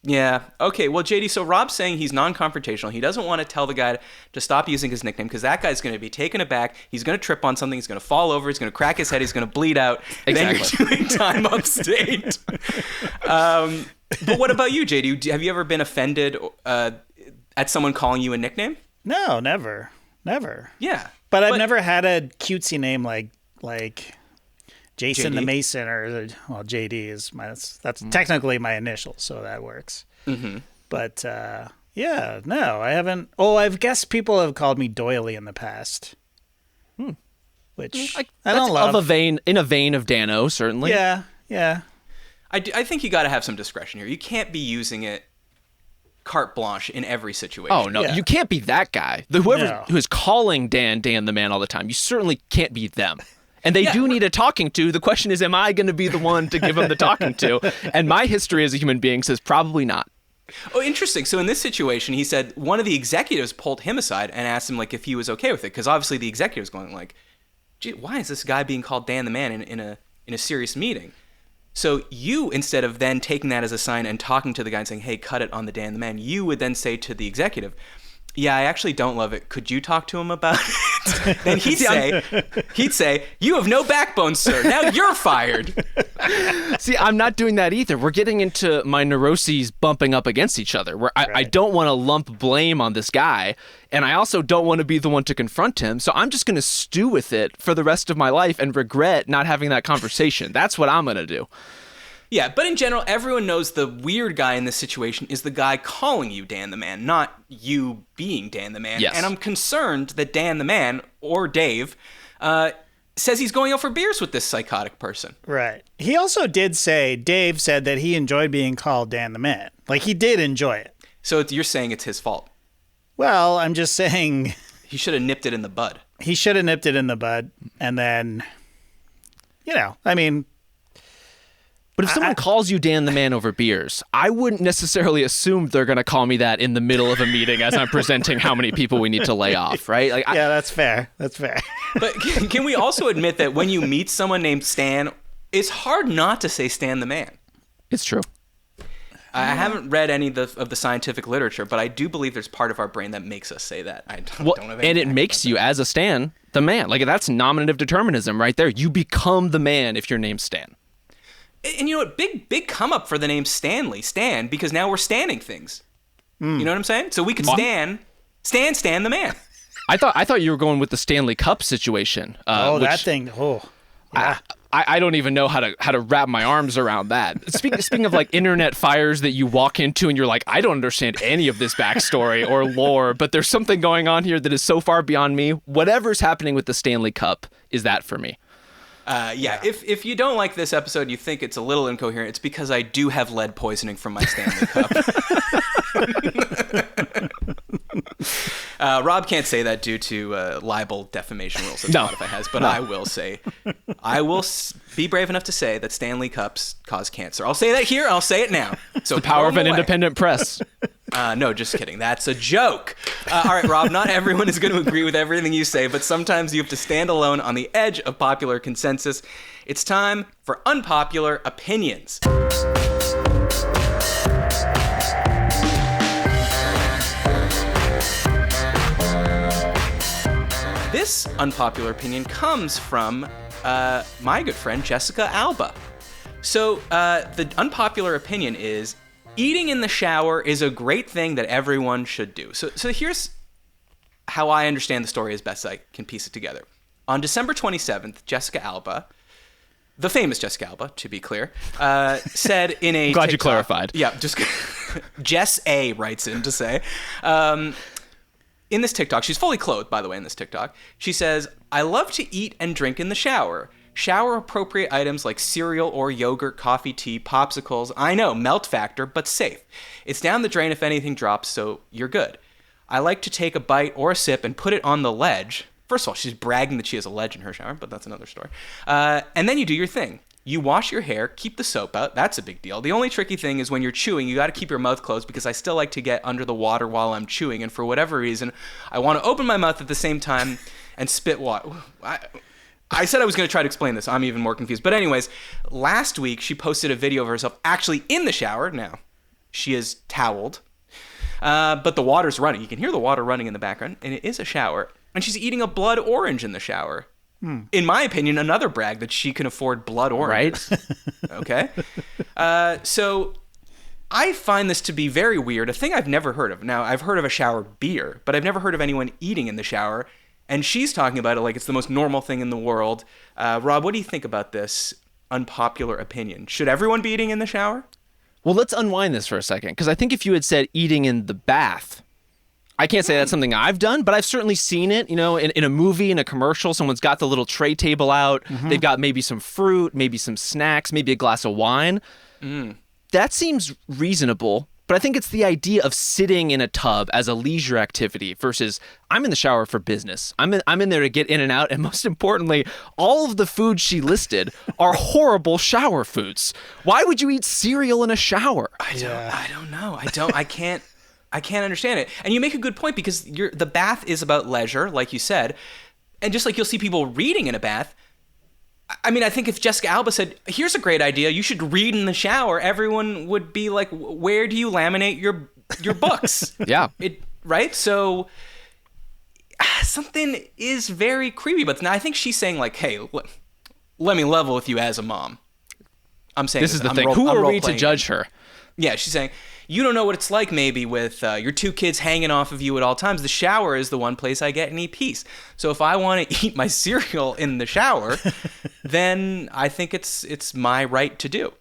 Yeah. Okay. Well, JD, so Rob's saying he's non-confrontational. He doesn't want to tell the guy to stop using his nickname because that guy's going to be taken aback. He's going to trip on something. He's going to fall over. He's going to crack his head. He's going to bleed out. Exactly. Then you're doing time upstate. But what about you, JD? Have you ever been offended at someone calling you a nickname? No, never. Yeah. But I've never had a cutesy name like Jason JD? the Mason, or JD is that's technically my initial, so that works. Mm-hmm. But yeah, no, I haven't. Oh, I guess people have called me Doily in the past, which I don't love. In a vein of Dano, certainly. Yeah. I think you got to have some discretion here. You can't be using it carte blanche in every situation. Oh no, Yeah. you can't be that guy. Whoever who is calling Dan the man all the time, you certainly can't be them. And they do need a talking to. The question is, am I going to be the one to give him the talking to? And my history as a human being says probably not. Oh, interesting. So in this situation, he said one of the executives pulled him aside and asked him like if he was okay with it, because obviously the executive was going like, "Gee, why is this guy being called Dan the man in a serious meeting?" So you, instead of then taking that as a sign and talking to the guy and saying, "Hey, cut it on the Dan the man," you would then say to the executive, "Yeah, I actually don't love it. Could you talk to him about it?" Then he'd say, "You have no backbone, sir. Now you're fired." See, I'm not doing that either. We're getting into my neuroses bumping up against each other, where I don't want to lump blame on this guy, and I also don't want to be the one to confront him. So I'm just going to stew with it for the rest of my life and regret not having that conversation. That's what I'm going to do. Yeah, but in general, everyone knows the weird guy in this situation is the guy calling you Dan the man, not you being Dan the man. Yes. And I'm concerned that Dan the man, or Dave, says he's going out for beers with this psychotic person. Right. He also did say, Dave said that he enjoyed being called Dan the man. Like, he did enjoy it. So you're saying it's his fault? Well, I'm just saying... He should have nipped it in the bud. He should have nipped it in the bud, and then, I mean... But But if someone calls you Dan the Man over beers, I wouldn't necessarily assume they're going to call me that in the middle of a meeting as I'm presenting how many people we need to lay off, right? Like, yeah, that's fair. That's fair. But can we also admit that when you meet someone named Stan, it's hard not to say Stan the Man? It's true. I haven't read any of the scientific literature, but I do believe there's part of our brain that makes us say that. I don't have any and it makes you, as a Stan, the man. Like, that's nominative determinism right there. You become the man if your name's Stan. And you know what? Big come up for the name Stan, because now we're standing things. You know what I'm saying? So we could Stan the Man. I thought you were going with the Stanley Cup situation. That thing. Oh, yeah. I don't even know how to wrap my arms around that. Speaking of like internet fires that you walk into and you're like, I don't understand any of this backstory or lore, but there's something going on here that is so far beyond me. Whatever's happening with the Stanley Cup is that for me. Yeah. If you don't like this episode, you think it's a little incoherent, it's because I do have lead poisoning from my Stanley Cup. Rob can't say that due to libel defamation rules that Spotify has, but I will say, be brave enough to say that Stanley Cups cause cancer. I'll say that here. I'll say it now. So the power of an independent press. No, just kidding. That's a joke. All right, Rob, not everyone is going to agree with everything you say, but sometimes you have to stand alone on the edge of popular consensus. It's time for Unpopular Opinions. This unpopular opinion comes from my good friend Jessica Alba. So the unpopular opinion is eating in the shower is a great thing that everyone should do. So here's how I understand the story as best I can piece it together. On December 27th, Jessica Alba, the famous Jessica Alba, to be clear, said in a Glad TikTok, you clarified. Yeah, just Jess A writes in to say, in this TikTok, she's fully clothed, by the way, in this TikTok. She says, I love to eat and drink in the shower. Shower appropriate items like cereal or yogurt, coffee, tea, popsicles. I know, melt factor, but safe. It's down the drain if anything drops, so you're good. I like to take a bite or a sip and put it on the ledge. First of all, she's bragging that she has a ledge in her shower, but that's another story. And then you do your thing. You wash your hair, keep the soap out. That's a big deal. The only tricky thing is when you're chewing, you got to keep your mouth closed because I still like to get under the water while I'm chewing. And for whatever reason, I want to open my mouth at the same time and spit water. I said I was going to try to explain this. I'm even more confused. But anyways, last week she posted a video of herself actually in the shower. Now, she is toweled, but the water's running. You can hear the water running in the background, and it is a shower. And she's eating a blood orange in the shower. In my opinion, another brag that she can afford blood oranges. Right? Okay. So I find this to be very weird. A thing I've never heard of. Now, I've heard of a shower beer, but I've never heard of anyone eating in the shower. And she's talking about it like it's the most normal thing in the world. Rob, what do you think about this unpopular opinion? Should everyone be eating in the shower? Well, let's unwind this for a second, because I think if you had said eating in the bath, I can't say that's something I've done, but I've certainly seen it, you know, in a movie, in a commercial. Someone's got the little tray table out. Mm-hmm. They've got maybe some fruit, maybe some snacks, maybe a glass of wine. That seems reasonable, but I think it's the idea of sitting in a tub as a leisure activity versus I'm in the shower for business. I'm in there to get in and out, and most importantly, all of the foods she listed are horrible shower foods. Why would you eat cereal in a shower? I don't know. I can't understand it. And you make a good point because the bath is about leisure, like you said. And just like you'll see people reading in a bath, I mean, I think if Jessica Alba said, here's a great idea, you should read in the shower, everyone would be like, where do you laminate your books? Yeah. Right? So something is very creepy. But now I think she's saying like, hey, let me level with you as a mom. I'm saying this is the thing. Who are we to judge her? Yeah, she's saying, you don't know what it's like maybe with your two kids hanging off of you at all times. The shower is the one place I get any peace. So if I want to eat my cereal in the shower, then I think it's my right to do.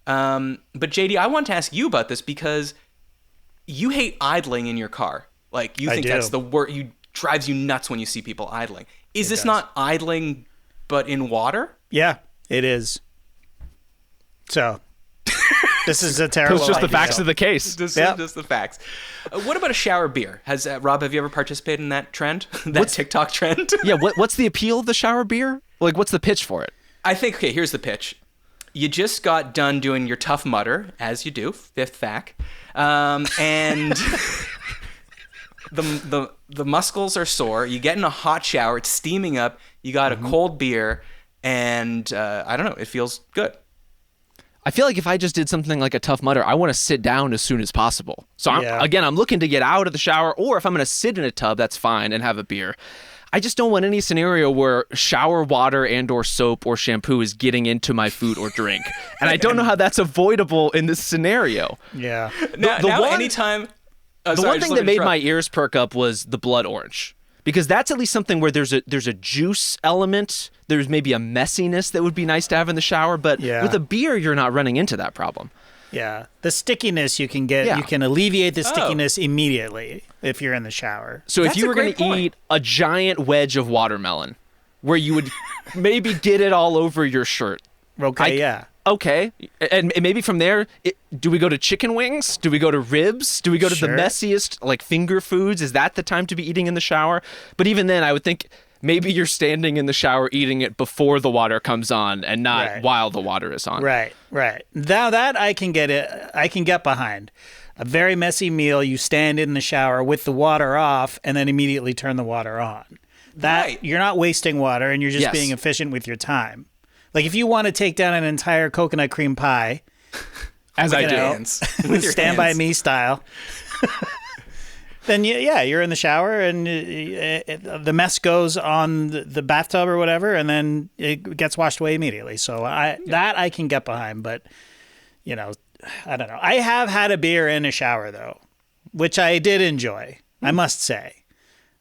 But JD, I want to ask you about this because you hate idling in your car. Like you think that's the worst. Drives you nuts when you see people idling. Is this not idling, but in water? Yeah, it is. So... This is a terrible It's just idea. the facts of the case. Just the facts. What about a shower beer? Rob, have you ever participated in that trend? TikTok trend? Yeah, what's the appeal of the shower beer? Like, what's the pitch for it? I think, okay, here's the pitch. you just got done doing your Tough Mudder, as you do, fifth fact, and the muscles are sore. You get in a hot shower, it's steaming up. You got a cold beer, and I don't know, it feels good. I feel like if I just did something like a Tough Mudder, I want to sit down as soon as possible. So I'm looking to get out of the shower, or if I'm going to sit in a tub, that's fine, and have a beer. I just don't want any scenario where shower water and or soap or shampoo is getting into my food or drink. And I don't know how that's avoidable in this scenario. Yeah. Anytime... the one thing that made my ears perk up was the blood orange. Because that's at least something where there's a juice element. There's maybe a messiness that would be nice to have in the shower. But with a beer, you're not running into that problem. Yeah. The stickiness you can get, you can alleviate the stickiness immediately if you're in the shower. So if you were going to eat a giant wedge of watermelon, where you would maybe get it all over your shirt. Okay, Okay, and maybe from there, do we go to chicken wings? Do we go to ribs? Do we go to the messiest, like, finger foods? Is that the time to be eating in the shower? But even then, I would think maybe you're standing in the shower eating it before the water comes on and not while the water is on. Right. Now that I can get behind. A very messy meal, you stand in the shower with the water off and then immediately turn the water on. You're not wasting water and you're just being efficient with your time. Like, if you want to take down an entire coconut cream pie, as I dance with your Stand By Me style, then you're in the shower and the mess goes on the bathtub or whatever, and then it gets washed away immediately. So that I can get behind, but I don't know. I have had a beer in a shower though, which I did enjoy. I must say.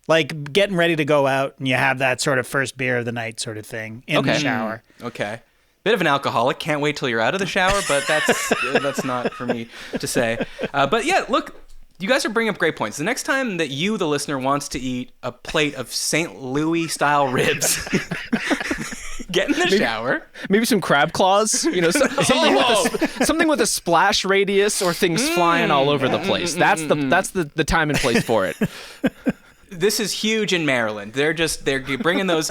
Like getting ready to go out and you have that sort of first beer of the night sort of thing in the shower. Okay. Bit of an alcoholic. Can't wait till you're out of the shower, but that's not for me to say. But yeah, look, you guys are bringing up great points. The next time that you, the listener, wants to eat a plate of St. Louis style ribs, get in the shower. Maybe some crab claws, something with a splash radius or things flying all over the place. That's the time and place for it. This is huge in Maryland. They're bringing those.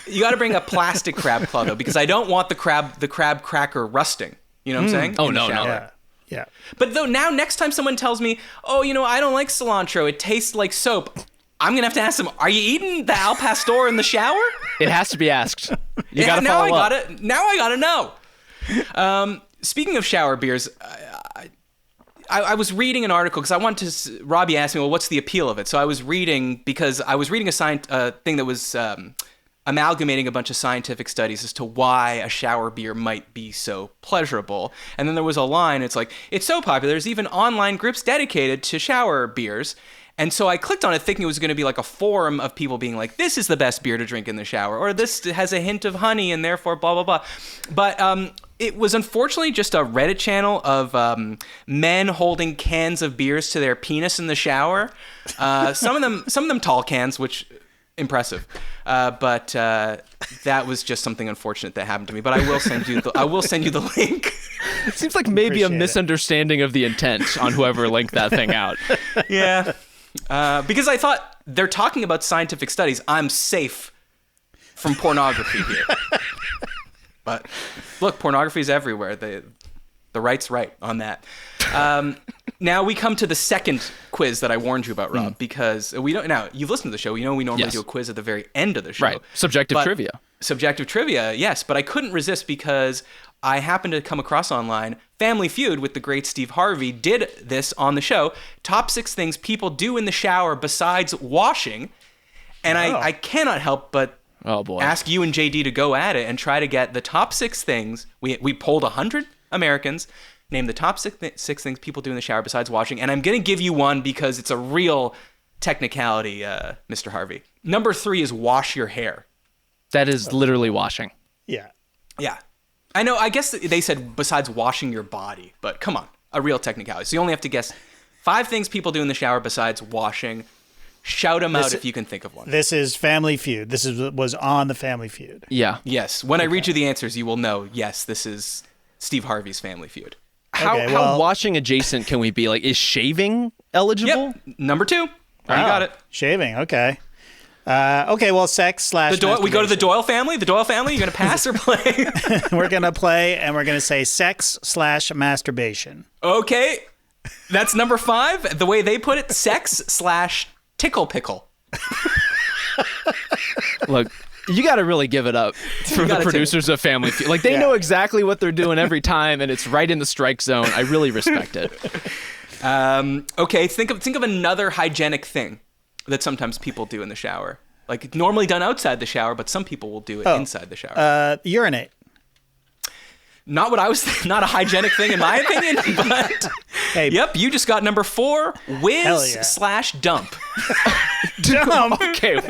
You got to bring a plastic crab claw though, because I don't want the crab cracker rusting. You know what I'm saying? Oh no. Yeah. But though now, next time someone tells me, "Oh, I don't like cilantro. It tastes like soap," I'm gonna have to ask them, "Are you eating the Al Pastor in the shower?" It has to be asked. You gotta now follow up. Now I gotta know. Speaking of shower beers. I was reading an article because I wanted to. Robbie asked me, "Well, what's the appeal of it?" So I was reading because I was reading a thing that was amalgamating a bunch of scientific studies as to why a shower beer might be so pleasurable. And then there was a line. It's like, it's so popular. There's even online groups dedicated to shower beers. And so I clicked on it thinking it was going to be like a forum of people being like, this is the best beer to drink in the shower, or this has a hint of honey and therefore blah, blah, blah. But it was unfortunately just a Reddit channel of men holding cans of beers to their penis in the shower. Some of them tall cans, which impressive. But that was just something unfortunate that happened to me. But I will send you the link. It seems like maybe a misunderstanding of the intent on whoever linked that thing out. Yeah. Because I thought they're talking about scientific studies. I'm safe from pornography here. But look, pornography is everywhere. The right's right on that. Now we come to the second quiz that I warned you about, Rob, because we don't. Now you've listened to the show. We normally do a quiz at the very end of the show. Right. Subjective trivia. Subjective trivia, yes. But I couldn't resist because I happened to come across online Family Feud with the great Steve Harvey did this on the show. Top 6 things people do in the shower besides washing. And I cannot help but ask you and JD to go at it and try to get the top 6 things. We polled 100 Americans. Name the top 6 things people do in the shower besides washing. And I'm going to give you one because it's a real technicality, Mr. Harvey. Number 3 is wash your hair. That is literally washing. Yeah. Yeah. I know, I guess they said besides washing your body, but come on, a real technicality. So you only have to guess 5 things people do in the shower besides washing. Shout them out if you can think of one. This is Family Feud. This was on the Family Feud. Yeah. Yes. When I read you the answers, you will know, yes, this is Steve Harvey's Family Feud. How washing adjacent can we be? Like, is shaving eligible? Yep. Number 2. You got it. Shaving, okay. Okay, well, sex / We go to the Doyle family? The Doyle family? You going to pass or play? We're going to play, and we're going to say sex / masturbation. Okay. That's number 5. The way they put it, sex / tickle pickle. Look, you got to really give it up for the producers of Family Feud. Like, they know exactly what they're doing every time, and it's right in the strike zone. I really respect it. Okay, think of another hygienic thing that sometimes people do in the shower. Like, it's normally done outside the shower, but some people will do it inside the shower. Urinate. Not what I was not a hygienic thing in my opinion, but hey, yep, you just got number 4, whiz / dump. Dump. Okay, what?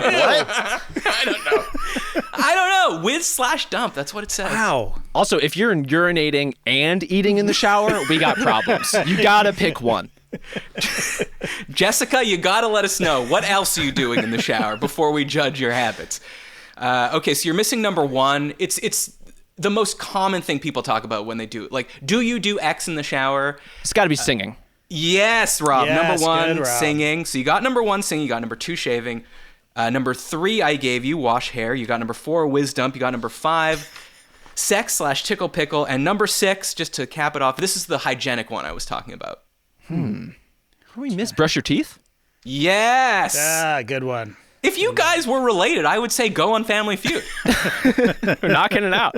I don't know. Whiz / dump. That's what it says. Wow. Also, if you're urinating and eating in the shower, we got problems. You gotta pick one. Jessica, you gotta let us know what else are you doing in the shower before we judge your habits. Okay, so you're missing number 1. It's the most common thing people talk about when they do it. Like, do you do X in the shower? It's got to be singing. Yes, Rob. Yes, number 1, good, Rob. singing. So you got number 1, singing. You got number 2, shaving. Number 3, I gave you, wash hair. You got number 4, whiz dump. You got number 5, sex / tickle pickle. And number 6, just to cap it off, this is the hygienic one I was talking about. What do we miss? Brush your teeth? Yes. Good one. If you guys were related, I would say go on Family Feud. We're knocking it out.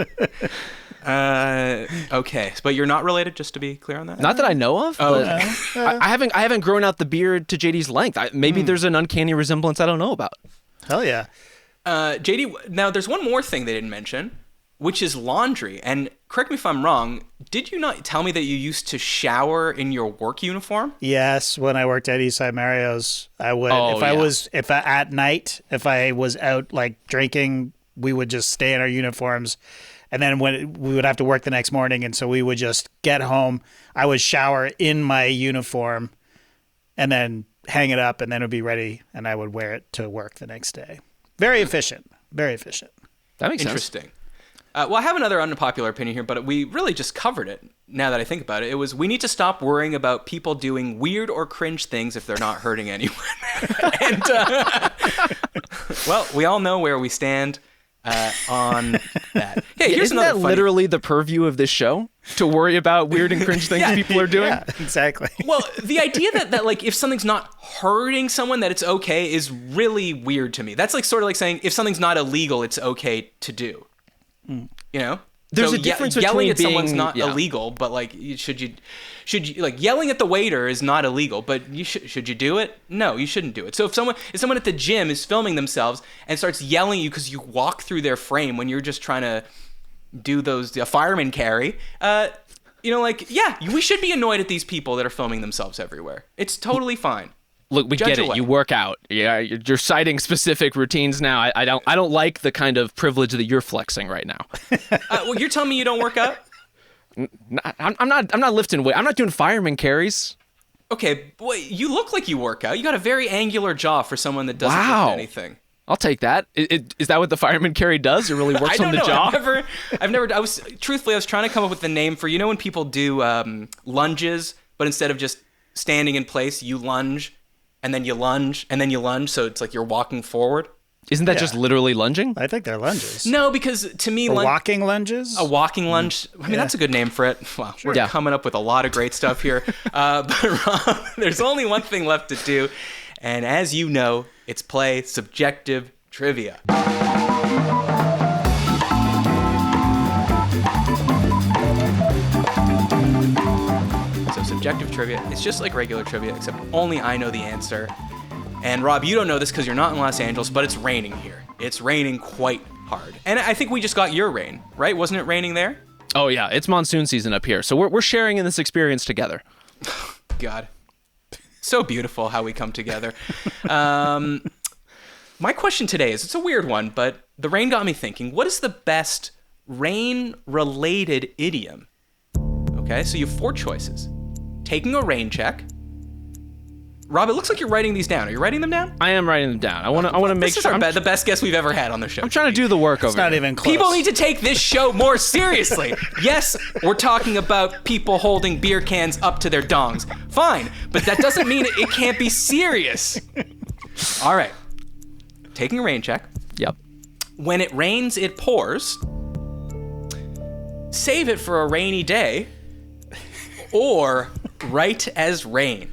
Okay, but you're not related, just to be clear on that? Not that I know of. Oh, But okay. I haven't grown out the beard to JD's length. Maybe there's an uncanny resemblance I don't know about. Hell yeah. JD, now there's one more thing they didn't mention, which is laundry. And correct me if I'm wrong, did you not tell me that you used to shower in your work uniform? Yes, when I worked at Eastside Mario's, I would. At night, if I was out like drinking, we would just stay in our uniforms, and then when we would have to work the next morning, and so we would just get home. I would shower in my uniform, and then hang it up, and then it would be ready, and I would wear it to work the next day. Very efficient. Very efficient. That makes sense. Interesting. Well, I have another unpopular opinion here, but we really just covered it now that I think about it. It was, we need to stop worrying about people doing weird or cringe things if they're not hurting anyone. And, well, we all know where we stand on that. Hey, here's Isn't another that funny... literally the purview of this show? To worry about weird and cringe things people are doing? Yeah, exactly. Well, the idea that like if something's not hurting someone, that it's okay is really weird to me. That's like sort of like saying if something's not illegal, it's okay to do. You know? There's so a difference yelling between at someone's being- not yeah. illegal, but like should you like yelling at the waiter is not illegal, but you should you do it? No, you shouldn't do it. So if someone at the gym is filming themselves and starts yelling at you because you walk through their frame when you're just trying to do those fireman carry, you know, like, yeah, we should be annoyed at these people that are filming themselves everywhere. It's totally fine. Look, we Judge get it. away. You work out. Yeah, you're citing specific routines now. I don't like the kind of privilege that you're flexing right now. Well, you're telling me you don't work out? I'm not lifting weight. I'm not doing fireman carries. Okay, boy, you look like you work out. You got a very angular jaw for someone that doesn't Wow. lift anything. I'll take that. Is that what the fireman carry does? It really I works don't on the know. jaw? I was trying to come up with the name for, you know, when people do lunges, but instead of just standing in place, you lunge, and then you lunge, and then you lunge, so it's like you're walking forward. Isn't that just literally lunging? I think they're lunges. No, because to me, Or walking lunges? a walking lunge. I mean, that's a good name for it. Wow, we're Yeah. coming up with a lot of great stuff here. But Rob, there's only one thing left to do, and as you know, it's play subjective trivia. So subjective trivia, it's just like regular trivia, except only I know the answer. And Rob, you don't know this because you're not in Los Angeles, but it's raining here. It's raining quite hard. And I think we just got your rain, right? Wasn't it raining there? Oh yeah, it's monsoon season up here, so we're sharing in this experience together. God. So beautiful how we come together. My question today is, it's a weird one, but the rain got me thinking, what is the best rain-related idiom? Okay, so you have 4 choices. Taking a rain check. Rob, it looks like you're writing these down. Are you writing them down? I am writing them down. I want to make This is sure. the best guest we've ever had on the show. I'm trying to do the work over It's not here. even close. People need to take this show more seriously. Yes, we're talking about people holding beer cans up to their dongs. Fine, but that doesn't mean it can't be serious. All right. taking a rain check. Yep. When it rains, it pours. Save it for a rainy day. Or write as rain.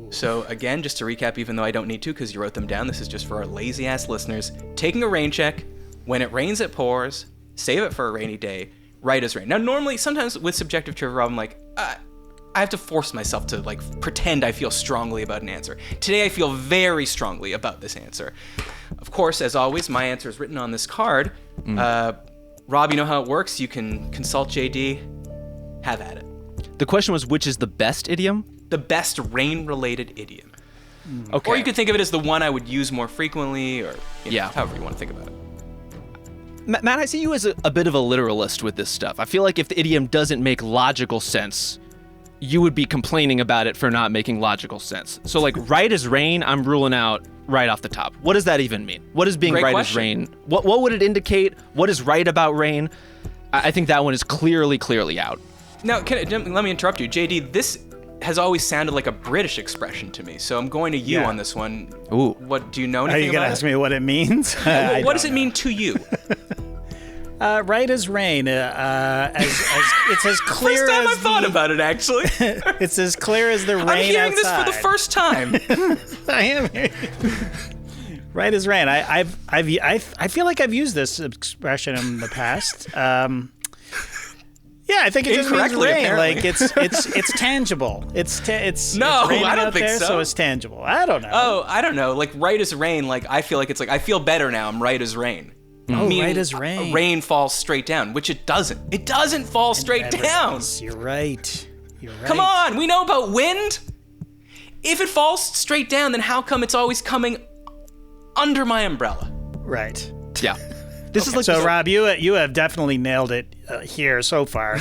So again, just to recap, even though I don't need to because you wrote them down, this is just for our lazy-ass listeners. Taking a rain check. When it rains, it pours. Save it for a rainy day. Write as rain. Now, normally, sometimes with subjective trivia, I'm like, I have to force myself to like pretend I feel strongly about an answer. Today, I feel very strongly about this answer. Of course, as always, my answer is written on this card. Rob, you know how it works. You can consult JD. Have at it. The question was, which is the best idiom? The best rain-related idiom. Okay. Or you could think of it as the one I would use more frequently, or Yeah. however you want to think about it. Matt, I see you as a bit of a literalist with this stuff. I feel like if the idiom doesn't make logical sense, you would be complaining about it for not making logical sense. So like right as rain, I'm ruling out right off the top. What does that even mean? What is being Great right question. as rain? What would it indicate? What is right about rain? I think that one is clearly out. Now, let me interrupt you. JD, this has always sounded like a British expression to me, so I'm going to you Yeah. on this one. Ooh. What, do you know Are anything you going to about ask it? me what it means? What does it mean to you? Right as rain. It's as clear First time as I've thought about it, actually. it's as clear as the rain I'm hearing outside. this for the first time. I am hearing. Right as rain. I feel like I've used this expression in the past. Yeah, I think it just means Incorrectly, rain. apparently. Like it's tangible. It's No, it's raining I don't out think there, so. it's tangible. I don't know. Oh, I don't know. Like right as rain, like I feel like it's like I feel better now. I'm right as rain. Meaning right as rain. Rain falls straight down, which it doesn't. It doesn't fall straight Never down. does. You're right. You're right. Come on, we know about wind. If it falls straight down, then how come it's always coming under my umbrella? Right. Yeah. This is like So, Rob, you have definitely nailed it here so far,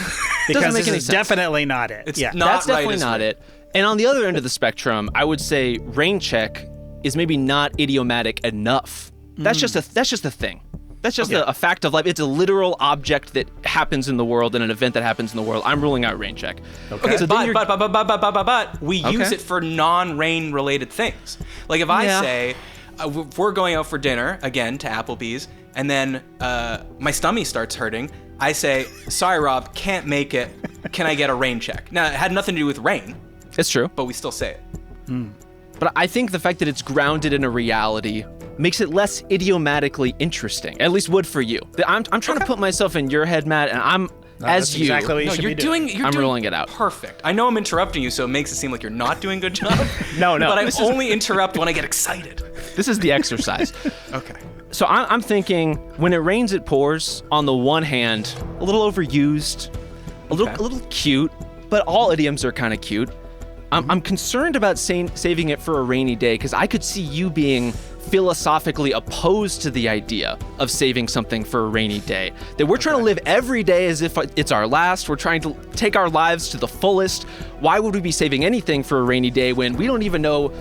because make this any is sense. definitely not it. It's yeah. not That's right definitely as not rain. it. And on the other end of the spectrum, I would say rain check is maybe not idiomatic enough. That's just a thing. That's just a fact of life. It's a literal object that happens in the world and an event that happens in the world. I'm ruling out rain check. Okay, So then but we use Okay. it for non-rain related things. Like if I Yeah. say we're going out for dinner again to Applebee's, and then my stomach starts hurting, I say, "Sorry, Rob, can't make it. Can I get a rain check?" Now it had nothing to do with rain, It's true. but we still say it. But I think the fact that it's grounded in a reality makes it less idiomatically interesting. At least would for you. I'm trying to put myself in your head, Matt, and I'm that's as you. exactly what you No, should you're be doing. doing. You're I'm doing ruling it out. Perfect. I know I'm interrupting you, so it makes it seem like you're not doing a good job. No. But I This is- only interrupt when I get excited. This is the exercise. Okay. So I'm thinking when it rains, it pours. On the one hand, a little overused, a little cute, but all idioms are kind of cute. I'm concerned about saving it for a rainy day because I could see you being philosophically opposed to the idea of saving something for a rainy day. That we're trying to live every day as if it's our last. We're trying to take our lives to the fullest. Why would we be saving anything for a rainy day when we don't even know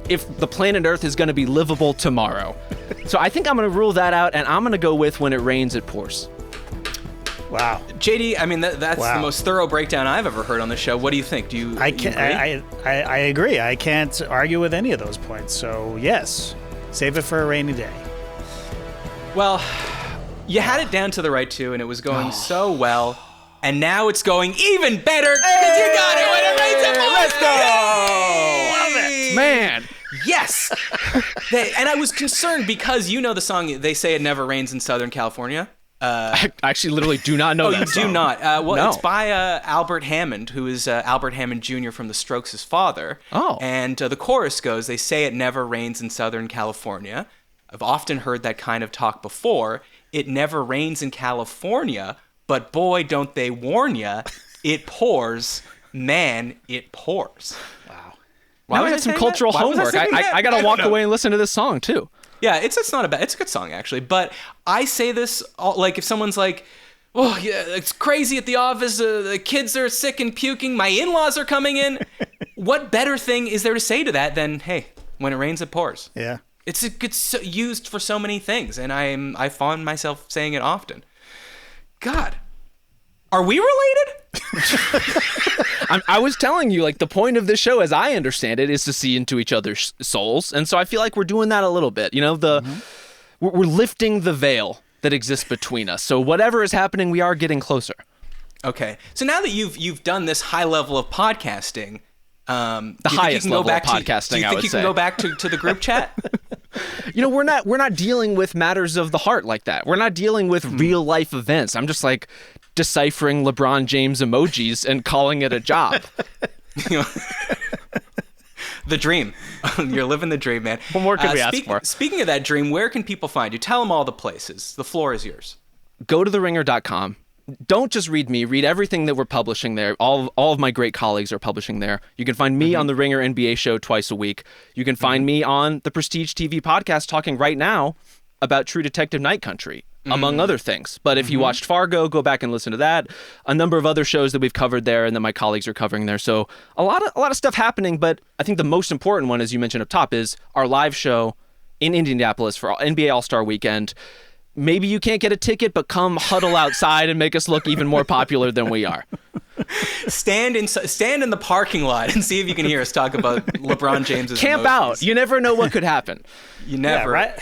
if the planet Earth is going to be livable tomorrow? So I think I'm going to rule that out, and I'm going to go with when it rains, it pours. Wow. JD, I mean that's Wow. the most thorough breakdown I've ever heard on the show. What do you think? Do you? I you can agree? I agree. I can't argue with any of those points. So yes, save it for a rainy day. Well, you had it down to the right too, and it was going so well, and now it's going even better because you got it when it rains and pours. Let's go! Love it, Man! Yes. And I was concerned because you know the song. They say it never rains in Southern California. I actually literally do not know Oh, that you song. do not? Well, No. it's by Albert Hammond, who is Albert Hammond Jr. from the Strokes' father. Oh. And the chorus goes, they say it never rains in Southern California. I've often heard that kind of talk before. It never rains in California, but boy, don't they warn ya, it pours. Man, it pours. Why Now was I I have some saying cultural that? Why was I homework. saying that? I got to don't walk know. away and listen to this song, too. Yeah, it's not a bad. It's a good song actually. But I say this like if someone's like, "Oh yeah, it's crazy at the office. The kids are sick and puking. My in-laws are coming in." What better thing is there to say to that than, "Hey, when it rains, it pours." Yeah. It's used for so many things, and I find myself saying it often. God, are we related? I was telling you, like, the point of this show, as I understand it, is to see into each other's souls. And so I feel like we're doing that a little bit. You know, we're lifting the veil that exists between us. So whatever is happening, we are getting closer. Okay. So now that you've done this high level of podcasting, the highest level of podcasting, do you think you can go back to the group chat? You know, we're not dealing with matters of the heart like that. We're not dealing with real life events. I'm just like deciphering LeBron James emojis and calling it a job. The dream. You're living the dream, man. What more could we ask for? Speaking of that dream, where can people find you? Tell them all the places. The floor is yours. Go to theringer.com. Don't just read me. Read everything that we're publishing there. All of my great colleagues are publishing there. You can find me on the Ringer NBA show twice a week. You can find me on the Prestige TV podcast talking right now about True Detective Night Country, among other things. But if you watched Fargo, go back and listen to that. A number of other shows that we've covered there and that my colleagues are covering there. So a lot of stuff happening. But I think the most important one, as you mentioned up top, is our live show in Indianapolis for NBA All-Star Weekend. Maybe you can't get a ticket, but come huddle outside and make us look even more popular than we are. Stand in the parking lot and see if you can hear us talk about LeBron James's Camp emojis. out. You never know what could happen. You never. Yeah, right?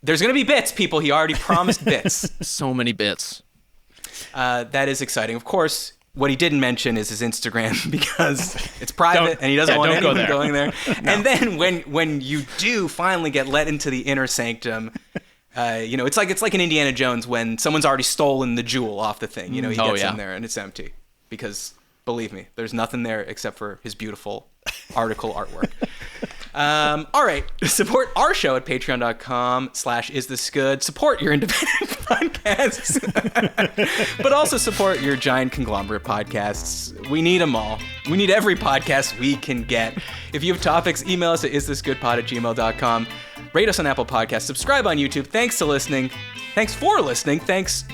There's going to be bits, people. He already promised bits. So many bits. That is exciting. Of course, what he didn't mention is his Instagram because it's private and he doesn't want anyone going there. No. And then when you do finally get let into the inner sanctum, it's like an Indiana Jones when someone's already stolen the jewel off the thing. You know, he gets in there and it's empty because, believe me, there's nothing there except for his beautiful article artwork. All right. Support our show at patreon.com/isthisgood. Support your independent podcasts, but also support your giant conglomerate podcasts. We need them all. We need every podcast we can get. If you have topics, email us at isthisgoodpod@gmail.com. Rate us on Apple Podcasts. Subscribe on YouTube. Thanks for listening. Thanks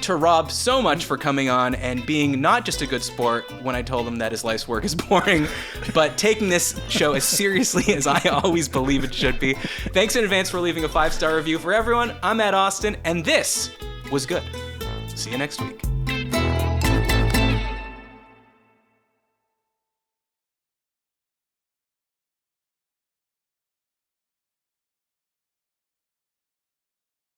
to Rob so much for coming on and being not just a good sport when I told him that his life's work is boring, but taking this show as seriously as I always believe it should be. Thanks in advance for leaving a 5-star review for everyone. I'm Matt Austin, and this was good. See you next week.